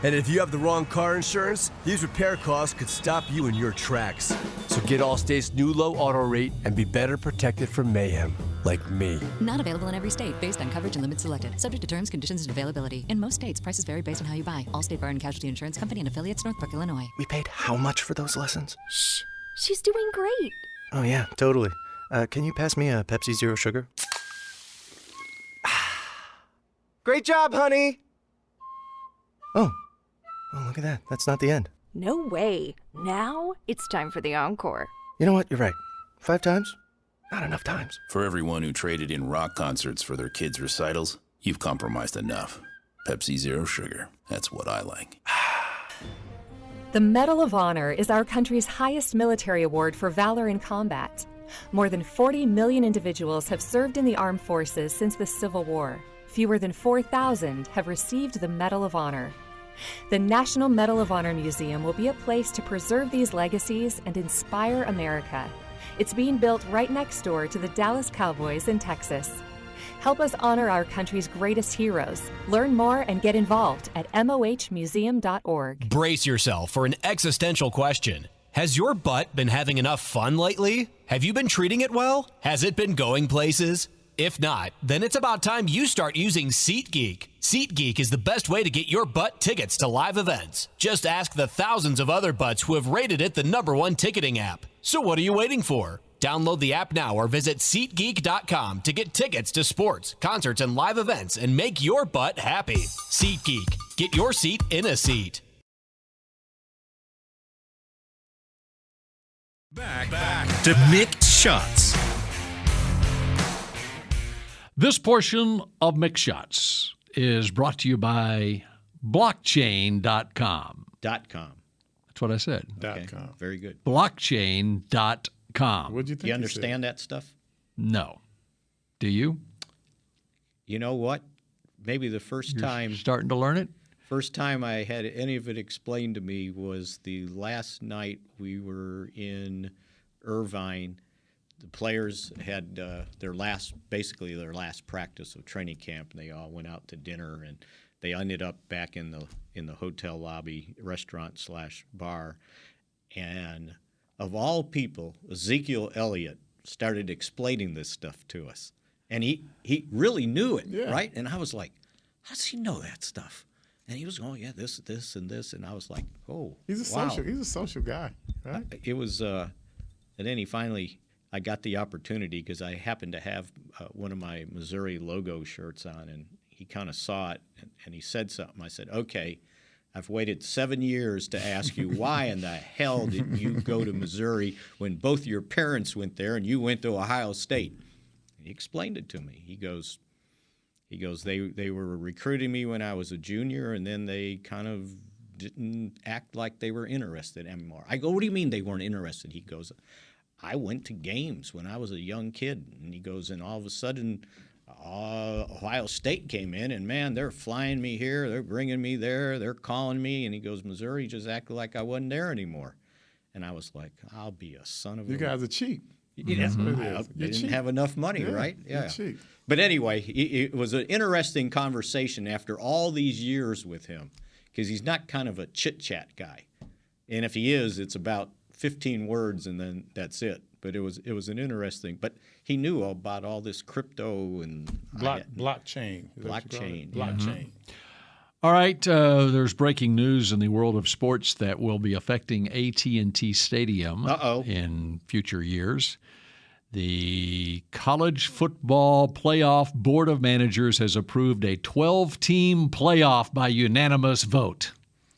And if you have the wrong car insurance, these repair costs could stop you in your tracks. So get Allstate's new low auto rate and be better protected from mayhem, like me. Not available in every state based on coverage and limits selected. Subject to terms, conditions, and availability. In most states, prices vary based on how you buy. Allstate Bar and Casualty Insurance Company and affiliates, Northbrook, Illinois. We paid how much for those lessons? Shh. She's doing great. Oh, yeah, totally. Can you pass me a Pepsi Zero Sugar? Great job, honey! Oh, look at that. That's not the end. No way. Now it's time for the encore. You know what? You're right. 5 times? Not enough times. For everyone who traded in rock concerts for their kids' recitals, you've compromised enough. Pepsi Zero Sugar. That's what I like. The Medal of Honor is our country's highest military award for valor in combat. More than 40 million individuals have served in the armed forces since the Civil War. Fewer than 4,000 have received the Medal of Honor. The National Medal of Honor Museum will be a place to preserve these legacies and inspire America. It's being built right next door to the Dallas Cowboys in Texas. Help us honor our country's greatest heroes. Learn more and get involved at mohmuseum.org. Brace yourself for an existential question. Has your butt been having enough fun lately? Have you been treating it well? Has it been going places? If not, then it's about time you start using SeatGeek. SeatGeek is the best way to get your butt tickets to live events. Just ask the thousands of other butts who have rated it the #1 ticketing app. So what are you waiting for? Download the app now or visit SeatGeek.com to get tickets to sports, concerts, and live events and make your butt happy. SeatGeek. Get your seat in a seat. Back to Mick Shots. This portion of Mick Shots is brought to you by blockchain.com. .com. That's what I said. Okay. .com. Very good. Blockchain.com. What'd you think? You understand that stuff? No. Do you? You know what? Maybe the first time Starting to learn it? First time I had any of it explained to me was the last night we were in Irvine. The players had their last practice of training camp, and they all went out to dinner, and they ended up back in the hotel lobby, restaurant/bar, and of all people, Ezekiel Elliott started explaining this stuff to us, and he really knew it, right? And I was like, how does he know that stuff? And he was going, yeah, this, and this, and I was like, oh, He's a social guy, right? It was, and then I got the opportunity because I happened to have one of my Missouri logo shirts on, and he kind of saw it, and he said something. I said, okay, I've waited 7 years to ask you why in the hell did you go to Missouri when both your parents went there and you went to Ohio State? And he explained it to me. He goes, they were recruiting me when I was a junior, and then they kind of didn't act like they were interested anymore. I go, what do you mean they weren't interested? He goes, I went to games when I was a young kid. And he goes, and all of a sudden, Ohio State came in, and, man, they're flying me here. They're bringing me there. They're calling me. And he goes, Missouri just acted like I wasn't there anymore. And I was like, I'll be a son of a... You guys are cheap. Yeah, they didn't have enough money, right? Yeah. Cheap. But anyway, it was an interesting conversation after all these years with him, because he's not kind of a chit-chat guy. And if he is, it's about 15 words, and then that's it. But it was an interesting. But he knew about all this crypto and blockchain. Blockchain. Blockchain. All right, there's breaking news in the world of sports that will be affecting AT&T Stadium in future years. The College Football Playoff Board of Managers has approved a 12-team playoff by unanimous vote.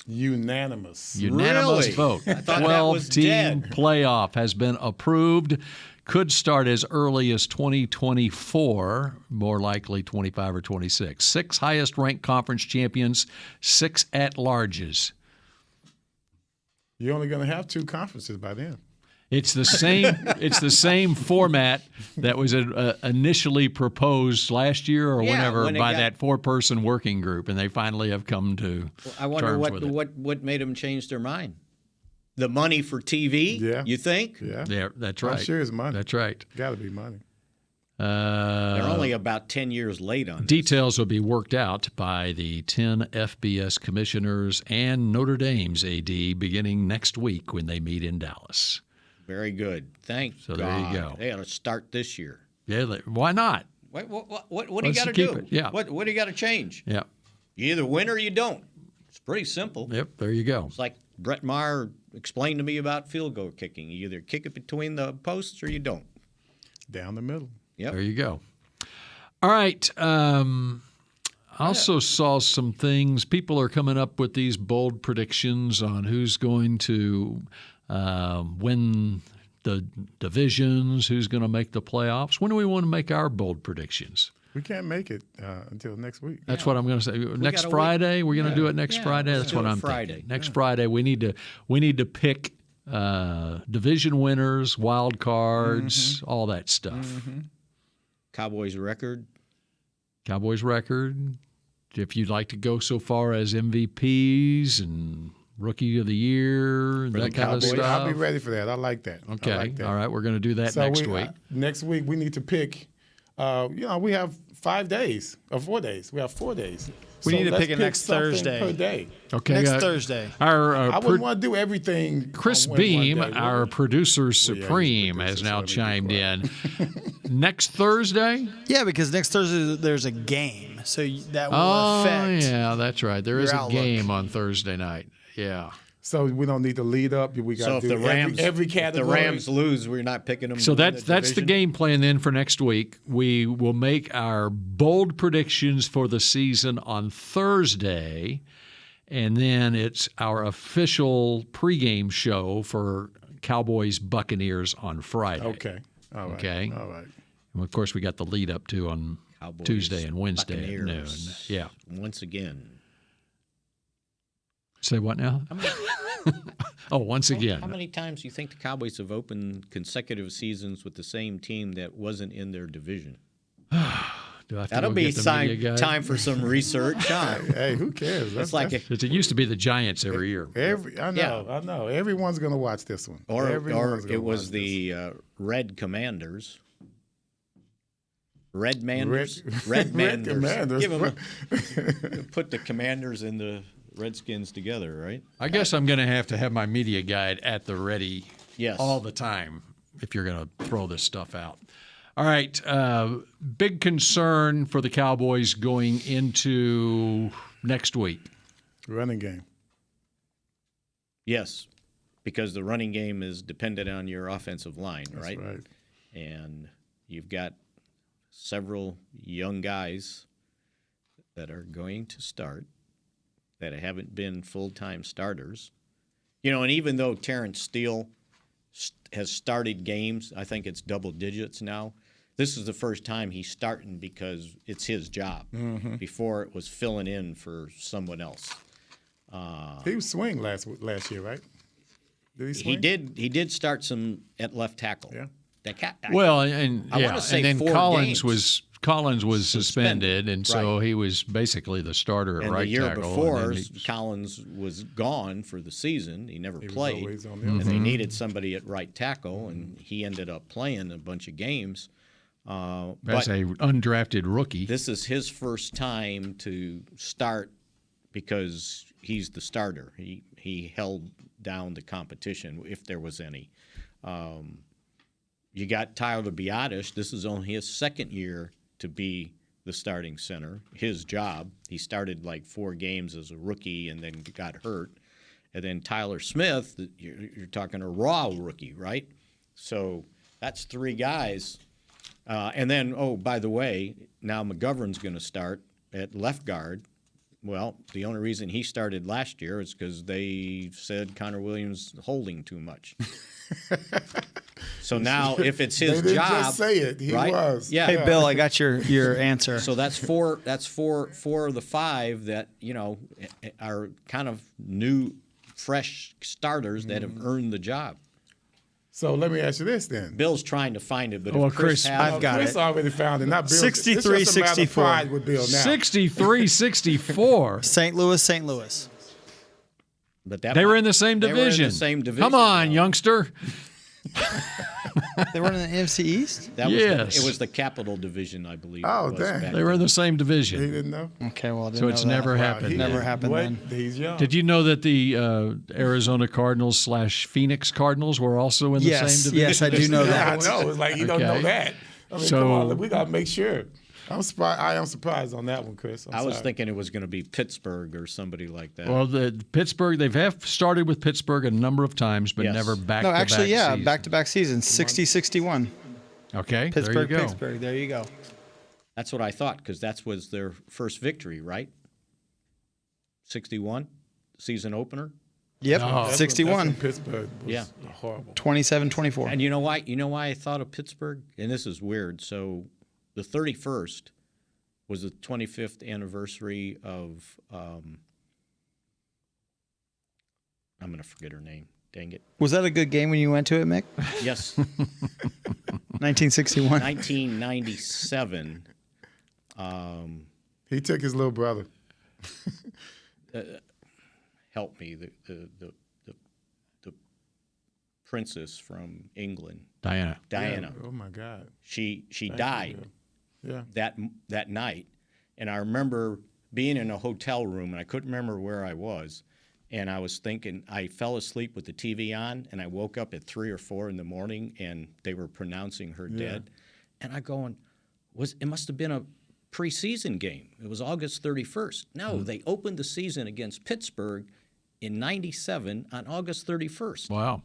Unanimous really? Vote. 12-team playoff has been approved. Could start as early as 2024, more likely 25 or 26. 6 highest-ranked conference champions, 6 at-larges. You're only going to have 2 conferences by then. It's the same. It's the same format that was initially proposed last year or whenever by that 4-person working group, and they finally have come to. Well, I wonder what made them change their mind. The money for TV? Yeah. You think? Yeah, that's right. I'm sure it's money. That's right. Got to be money. They're only about 10 years late on this. Details will be worked out by the 10 FBS commissioners and Notre Dame's AD beginning next week when they meet in Dallas. Very good. Thank God. So there you go. They ought to start this year. Yeah, why not? What do you got to do? Yeah. What do you got to change? Yeah. You either win or you don't. It's pretty simple. Yep, there you go. It's like Brett Maher explained to me about field goal kicking. You either kick it between the posts or you don't. Down the middle. Yep. There you go. All right. I also saw some things. People are coming up with these bold predictions on who's going to win the divisions, who's going to make the playoffs. When do we want to make our bold predictions? We can't make it until next week. That's what I'm going to say. Next Friday, we're going to do it next Friday. That's what I'm thinking. Next Friday, we need to pick division winners, wild cards, all that stuff. Mm-hmm. Cowboys record. If you'd like to go so far as MVPs and Rookie of the Year, that kind of stuff. I'll be ready for that. I like that. Okay. Like that. All right. We're going to do that next week. Next week, we need to pick. We have 5 days or 4 days. We have 4 days. We need to pick it next Thursday. Per day. Okay. Next Thursday. I wouldn't want to do everything. Chris Beam, our producer supreme, has now chimed in. Next Thursday? Yeah, because next Thursday there's a game, so that will affect. Oh, yeah, that's right. There is a game on Thursday night. Yeah. So we don't need to lead up. We got to do every category. If the Rams lose, we're not picking them. So that's the game plan then for next week. We will make our bold predictions for the season on Thursday, and then it's our official pregame show for Cowboys Buccaneers on Friday. Okay. All right. Okay. All right. And of course, we got the lead up to on Cowboys, Tuesday and Wednesday Buccaneers, at noon. Yeah. Once again. Say what now? Once again. How many times do you think the Cowboys have opened consecutive seasons with the same team that wasn't in their division? That'll be time for some research. Hey, who cares? It used to be the Giants every year. I know. Everyone's going to watch this one. Or it was the Red Commanders. Red Manders. Red Manders. Put the Commanders and the Redskins together, right? I guess I'm going to have my media guide at the ready all the time if you're going to throw this stuff out. All right. Big concern for the Cowboys going into next week. Running game. Yes, because the running game is dependent on your offensive line, right? That's right. And you've got several young guys that are going to start that haven't been full-time starters. And even though Terrence Steele has started games, I think it's double digits now, this is the first time he's starting because it's his job. Mm-hmm. Before it was filling in for someone else. He was swing last year, right? Did he swing? He did start some at left tackle. Yeah. I want to say and then 4 Collins games. was suspended, and so he was basically the starter at right tackle. And the year before, Collins was gone for the season. He never played, and they needed somebody at right tackle, and he ended up playing a bunch of games. As a undrafted rookie. This is his first time to start because he's the starter. He held down the competition, if there was any. You got Tyler Biadasz. This is only his second year to be the starting center. His job. He started like 4 games as a rookie and then got hurt. And then Tyler Smith, you're talking a raw rookie, right? So that's 3 guys. And then, by the way, now McGovern's going to start at left guard. Well, the only reason he started last year is because they said Connor Williams holding too much. So now, if it's his they didn't job, just say it. He right? was. Yeah. Hey, Bill, I got your answer. So that's four of the 5 that are kind of new, fresh starters that have earned the job. So let me ask you this then. Bill's trying to find it, but Well, if Chris I've got Chris it. already found it. Not Bill. 63-64. With Bill now. 63-64. St. Louis. But They were in the same division. Come on, youngster. They were in the NFC East? It was the Capital Division, I believe. Oh, dang. They were in the same division. He didn't know? Okay, well, I didn't So know it's that. never happened. Never happened then. He's young. Did you know that the Arizona Cardinals / Phoenix Cardinals were also in the same division? Yes, I do know that. I know. It's like you don't know that. I mean, come on. We got to make sure. I am surprised on that one, Chris. I was thinking it was going to be Pittsburgh or somebody like that. Well, the Pittsburgh, have started with Pittsburgh a number of times, but never back-to-back No, actually, seasons. back-to-back seasons, 60-61. Okay, Pittsburgh, there you go. Pittsburgh, there you go. That's what I thought, because that was their first victory, right? 61, season opener. Yep, No. 61. Pittsburgh was Yeah. horrible. 27-24. And you know why? You know why I thought of Pittsburgh? And this is weird. So the 31st was the 25th anniversary of I'm going to forget her name. Dang it. Was that a good game when you went to it, Mick? Yes. 1961. 1997. He took his little brother. Help me. The princess from England. Diana. Yeah. Oh, my God. She died that night. And I remember being in a hotel room, and I couldn't remember where I was. And I was thinking, I fell asleep with the TV on, and I woke up at 3 or 4 in the morning, and they were pronouncing her dead. And I going, it must have been a preseason game. It was August 31st. No, they opened the season against Pittsburgh in 97 on August 31st. Wow.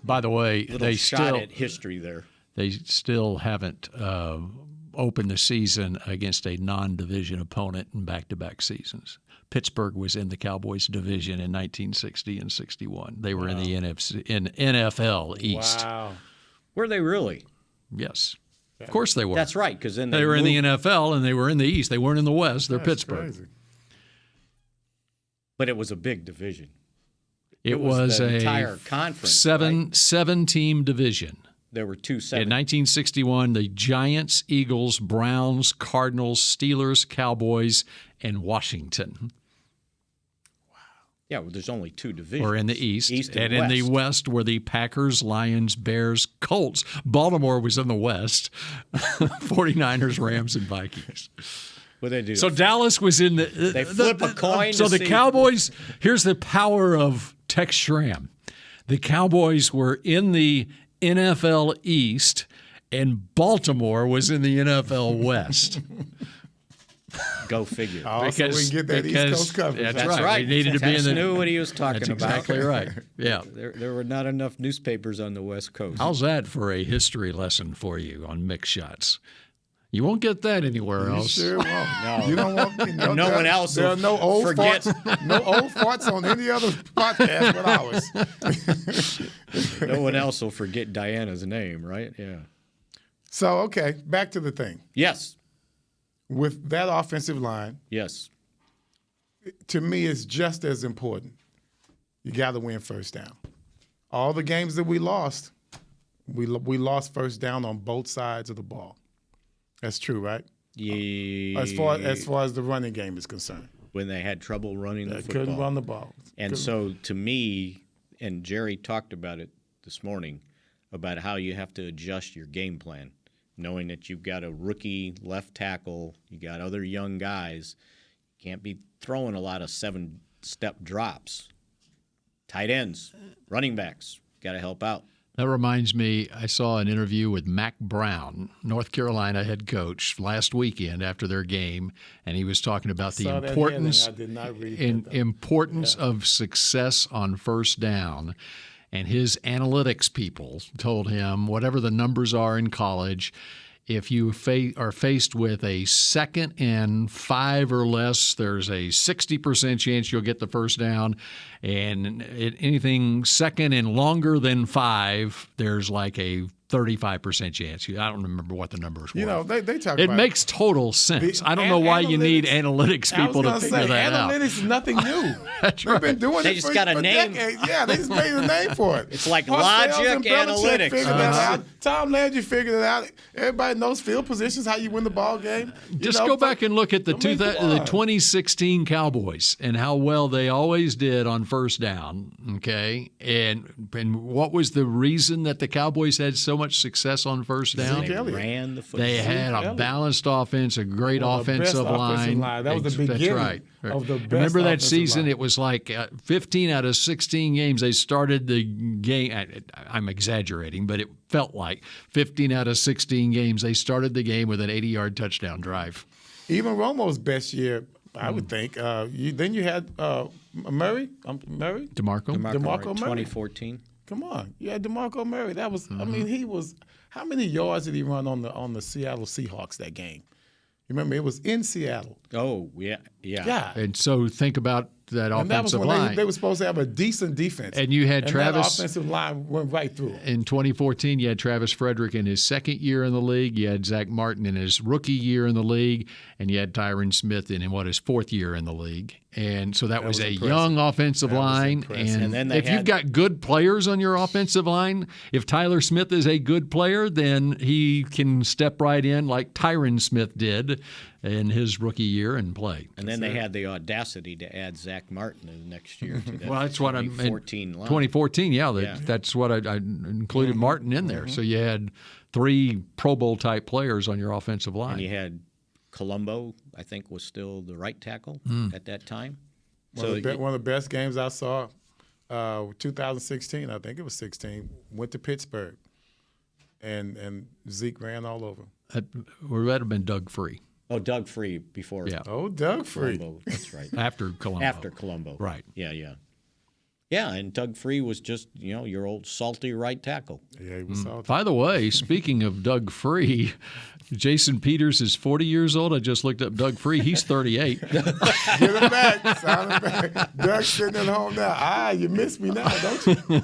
By the way, Little they shot still at history there. They still haven't opened the season against a non-division opponent in back-to-back seasons. Pittsburgh was in the Cowboys division in 1960 and 61. They were in the NFL East. Wow. Were they really? Yes. Of course they were. That's right, because then they were in the NFL and they were in the East. They weren't in the West. They're Pittsburgh. Crazy. But it was a big division. It was the a entire conference, seven-team division. There were two In 1961, the Giants, Eagles, Browns, Cardinals, Steelers, Cowboys, and Washington Yeah, well, there's only two divisions. were in the East. and in the West. West were the Packers, Lions, Bears, Colts. Baltimore was in the West. 49ers, Rams, and Vikings. What they do? So Dallas was in the... They flip a coin So to the see- Cowboys... Here's the power of Tex Schramm. The Cowboys were in the NFL East, and Baltimore was in the NFL West. Go figure. Oh, so we can get that East Coast coverage. That's right. We needed to be in Tex the... knew what he was talking That's about. exactly right. Yeah. There were not enough newspapers on the West Coast. How's that for a history lesson for you on Mick Shots? You won't get that anywhere You else. sure won't. No. You don't want No one else There will are no old forget. farts. No old farts on any other podcast but ours. No one else will forget Diana's name, right? Yeah. So, okay, back to the thing. Yes. With that offensive line, Yes. to me, it's just as important. You got to win first down. All the games that we lost, we lost first down on both sides of the ball. That's true, right? Yeah. As far as the running game is concerned, When they had trouble running the they football. couldn't run the ball. And so, to me, and Jerry talked about it this morning, about how you have to adjust your game plan, knowing that you've got a rookie left tackle, you got other young guys. You can't be throwing a lot of 7-step drops. Tight ends, running backs, got to help out. That reminds me, I saw an interview with Mac Brown, North Carolina head coach, last weekend after their game, and he was talking about the Saw that importance heading. I did not read that, though. importance of success on first down. And his analytics people told him, whatever the numbers are in college, if you are faced with a 2nd and 5 or less, there's a 60% chance you'll get the first down. And anything 2nd and longer than 5, there's like a 35% chance. I don't remember what the numbers were. You know, they talk It about makes total sense. I don't know why you need analytics people to figure that out. Analytics is nothing new. That's They've right. been doing They it just for got a name. decades. Yeah, they just made a name for it. It's like Parcells logic and Belichick analytics. figured that out. Tom Landry figured it out. Everybody knows field positions, how you win the ball game. Just go back and look at the I mean, come on. 2016 Cowboys and how well they always did on first down, okay? And what was the reason that the Cowboys had so much success on first down? Zeke Elliott. Ran the football. They had a Elliott. balanced offense, a great One of the best offensive offensive line. line. That was the That's beginning right. of the best Remember that offensive season? line. It was like 15 out of 16 games they started the game. I'm exaggerating, but it felt like 15 out of 16 games they started the game with an 80-yard touchdown drive. Even Romo's best year, I would think. Then you had Murray. Murray? DeMarco? DeMarco Murray. 2014. Come on. Yeah, DeMarco Murray. That was, Mm-hmm. I mean, he was, how many yards did he run on the Seattle Seahawks that game? You remember, it was in Seattle. Oh, yeah. Yeah. And so think about that And that was offensive when line. they were supposed to have a decent defense. And you had and Travis- that offensive line went right through. In 2014, you had Travis Frederick in his second year in the league. You had Zach Martin in his rookie year in the league. And you had Tyron Smith in his 4th year in the league. And so that was a impressive. young offensive That was line. impressive. And then they if you've had- got good players on your offensive line, if Tyler Smith is a good player, then he can step right in like Tyron Smith did in his rookie year and play. And then they had the audacity to add Zach Martin in the next year to that Well, that's what I'm 2014 line. 2014, yeah. Yeah. That's what I included Martin in there. So you had 3 Pro Bowl type players on your offensive line. And you had Colombo, I think, was still the right tackle at that time. One of the best games I saw, 2016, I think it was 16, went to Pittsburgh. And Zeke ran all over. That would have been Doug Free. Oh, Doug Free before. Yeah. Oh, Doug Free. Colombo. That's right. After Colombo. After Colombo. Right. Yeah, yeah. Yeah, and Doug Free was just, your old salty right tackle. Yeah, he was salty. By the way, speaking of Doug Free, Jason Peters is 40 years old. I just looked up Doug Free. He's 38. Get him back. Sound him back. Doug's sitting at home now. You missed me now, don't you?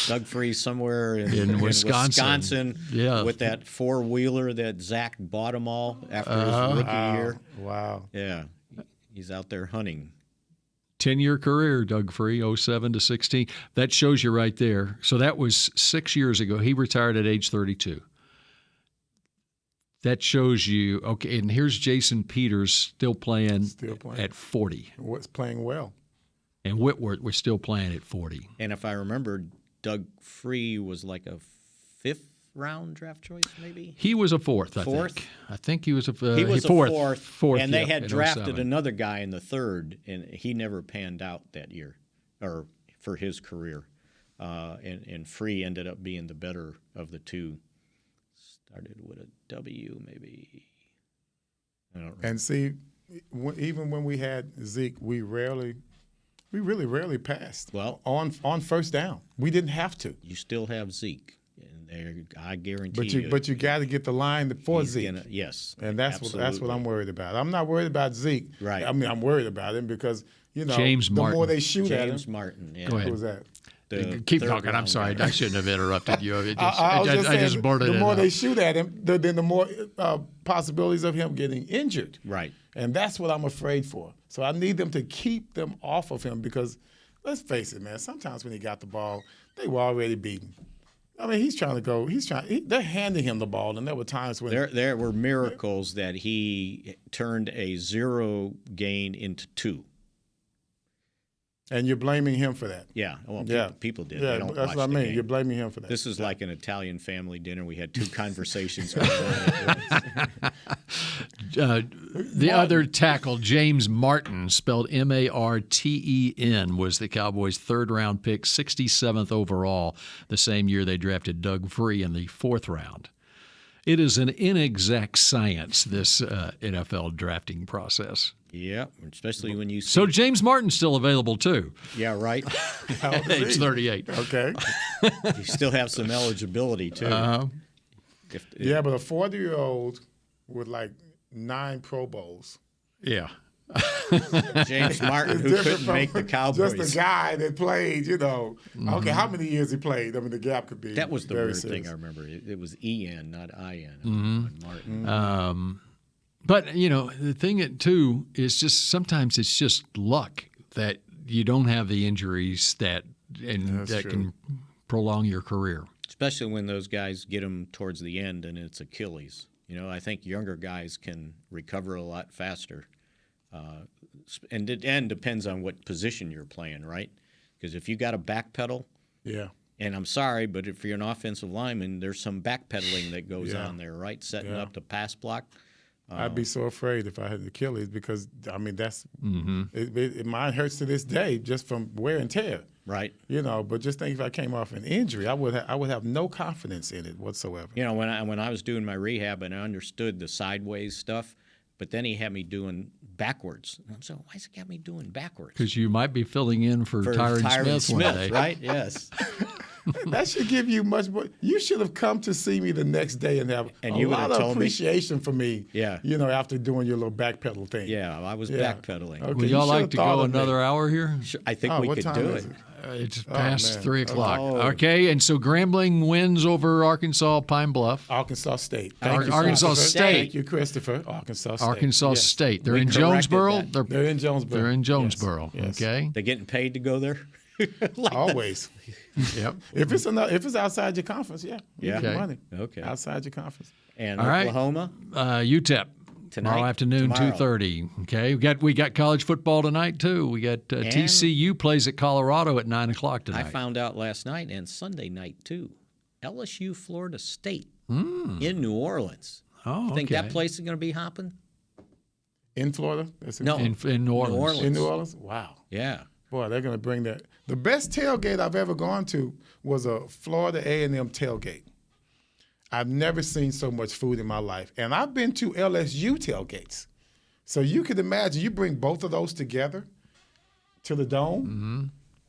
Doug Free somewhere in Wisconsin. Yeah. With that four-wheeler that Zach bought them all after his rookie year. Wow. Yeah. He's out there hunting. 10-year career, Doug Free, 07 to 16. That shows you right there. So that was 6 years ago. He retired at age 32. That shows you, okay, and here's Jason Peters still playing at 40. What's playing well. And Whitworth was still playing at 40. And if I remember, Doug Free was like a fifth-round draft choice, maybe? He was a fourth, I Fourth? think. I think he was a he was fourth. a fourth, and they yeah, had in drafted 07. another guy in the third, and he never panned out that year, or for his career. And Free ended up being the better of the two. Started with a W, maybe. I don't remember. And see, even when we had Zeke, we really rarely passed. Well, on first down, we didn't have to. You still have Zeke, and I guarantee But you got to get the line for Zeke. Yes, and that's what I'm worried about. I'm not worried about Zeke. Right. I mean, I'm worried about him because James the Martin. more they shoot at him. James Martin. Yeah. Go ahead. Who was that? Keep talking. I'm sorry. I shouldn't have interrupted you. I just blurted it out. The more they shoot. shoot at him, then the more possibilities of him getting injured. Right. And that's what I'm afraid for. So I need them to keep them off of him because, let's face it, man, sometimes when he got the ball, they were already beaten. I mean, he's trying to go. They're handing him the ball, and there were times when there were miracles that he turned a 0 gain into 2. And you're blaming him for that. Yeah. Well, people did. Yeah, they don't that's watch what I the mean. game. You're blaming him for that. This is like an Italian family dinner. We had 2 conversations. The other tackle, James Martin, spelled Marten, was the Cowboys' third-round pick, 67th overall, the same year they drafted Doug Free in the 4th round. It is an inexact science, this NFL drafting process. Yeah, especially when you see. So James Martin's still available, too. Yeah, right. At age 38. Okay. You still have some eligibility, too. Uh-huh. Yeah, but a 40-year-old with like 9 Pro Bowls. Yeah. James Martin, who couldn't make the Cowboys. Just a guy that played, Mm-hmm. Okay, how many years he played? I mean, the gap could be. That was the very weird serious. thing I remember. It was EN, not IN. Mm-hmm. Martin. But, the thing, too, is just sometimes it's just luck that you don't have the injuries that can prolong your career. Especially when those guys get them towards the end and it's Achilles. I think younger guys can recover a lot faster. And depends on what position you're playing, right? Because if you got a backpedal, yeah. And I'm sorry, but if you're an offensive lineman, there's some backpedaling that goes on there, right? Setting up the pass block. I'd be so afraid if I had Achilles because, I mean, that's Mm-hmm. mine hurts to this day just from wear and tear. Right. But just think if I came off an injury, I would have no confidence in it whatsoever. When I was doing my rehab and I understood the sideways stuff, but then he had me doing backwards. And so why's he got me doing backwards? Because you might be filling in for Tyron Smith one day. Right? Yes. That should give you much more. You should have come to see me the next day and have a lot of appreciation for me. Yeah. After doing your little backpedal thing. Yeah, I was backpedaling. Okay, would y'all like to go another hour here? Sure, I think we could do it. It's past 3 o'clock. Oh. Okay, and so Grambling wins over Arkansas Pine Bluff. Arkansas State. Arkansas State. Thank you, Christopher. Arkansas State. Arkansas Yes. State. They're We in corrected Jonesboro. that. They're in Jonesboro. They're in Jonesboro. Yes. Okay. They're getting paid to go there? Always. Yep. If it's outside your conference, you get money. Okay. Outside your conference. And All right. Oklahoma? UTEP. Tomorrow afternoon, 2:30. Okay, we got college football tonight too. We got TCU plays at Colorado at 9 o'clock tonight. I found out last night and Sunday night too. LSU, Florida State in New Orleans. Oh, Think that place is going to be hopping? In Florida? No, in New Orleans. In New Orleans? Wow. Yeah. Boy, they're going to bring that. The best tailgate I've ever gone to was a Florida A&M tailgate. I've never seen so much food in my life. And I've been to LSU tailgates. So you could imagine you bring both of those together to the dome. Mm-hmm.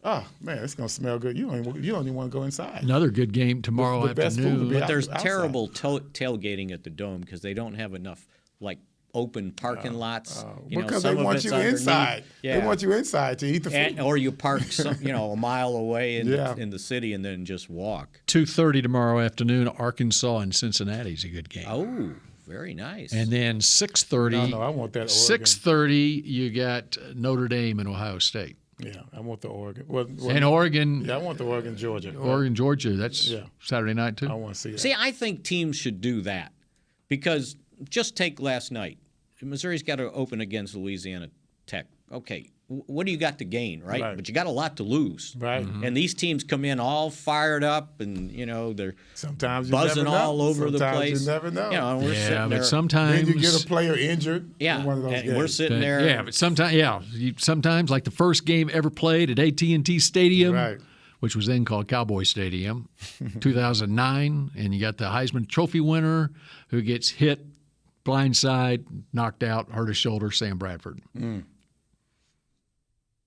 Oh, man, it's going to smell good. You don't even want to go inside. Another good game tomorrow the best food would afternoon. be But there's outside. terrible tailgating at the Dome because they don't have enough, open parking lots. Because some they of want it's you underneath. inside. Yeah. They want you inside to eat the food. Or you park a mile away in the city and then just walk. 2:30 tomorrow afternoon, Arkansas and Cincinnati is a good game. Oh, very nice. And then 6:30. No, I want that Oregon. 6:30, you got Notre Dame and Ohio State. Yeah, I want the Oregon. And Oregon. Yeah, I want the Oregon, Georgia. Oregon, Georgia. That's Saturday night, too. I want to see that. See, I think teams should do that because just take last night. Missouri's got to open against Louisiana Tech. Okay, what do you got to gain, right? But you got a lot to lose. Right. Mm-hmm. And these teams come in all fired up and, they're sometimes buzzing all over the place. You never know. And we're sitting there. Sometimes. Then you get a player injured. Yeah, in one of those games. we're sitting there. Yeah, but sometimes, like the first game ever played at AT&T Stadium, Right. which was then called Cowboy Stadium, 2009, and you got the Heisman Trophy winner who gets hit, blindside, knocked out, hurt his shoulder, Sam Bradford.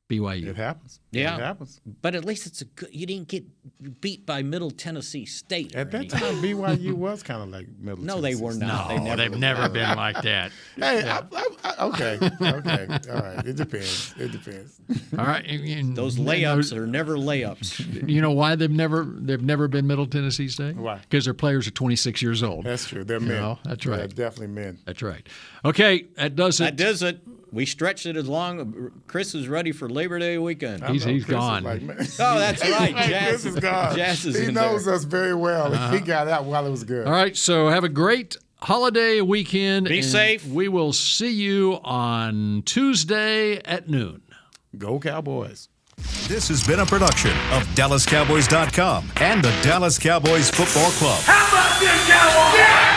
BYU. It happens. Yeah, It happens. But at least you didn't get beat by Middle Tennessee State. At that time, BYU was kind of like Middle No, Tennessee they were State. not. No, they've never been like that. Hey, okay, all right. It depends. All right, and Those layups are never layups. You know why they've never been Middle Tennessee State? Why? Because their players are 26 years old. That's true. They're men. That's right. They're definitely men. That's right. Okay, that does it. That does it. We stretched it as long. Chris is ready for Labor Day weekend. He's Chris is gone. like, man. Oh, that's right. Chris is gone. Jazz is he in knows there. us very well. He got out while it was good. All right, so have a great holiday weekend. Be and safe. We will see you on Tuesday at noon. Go Cowboys. This has been a production of DallasCowboys.com and the Dallas Cowboys Football Club. How about this, Cowboys? Yeah!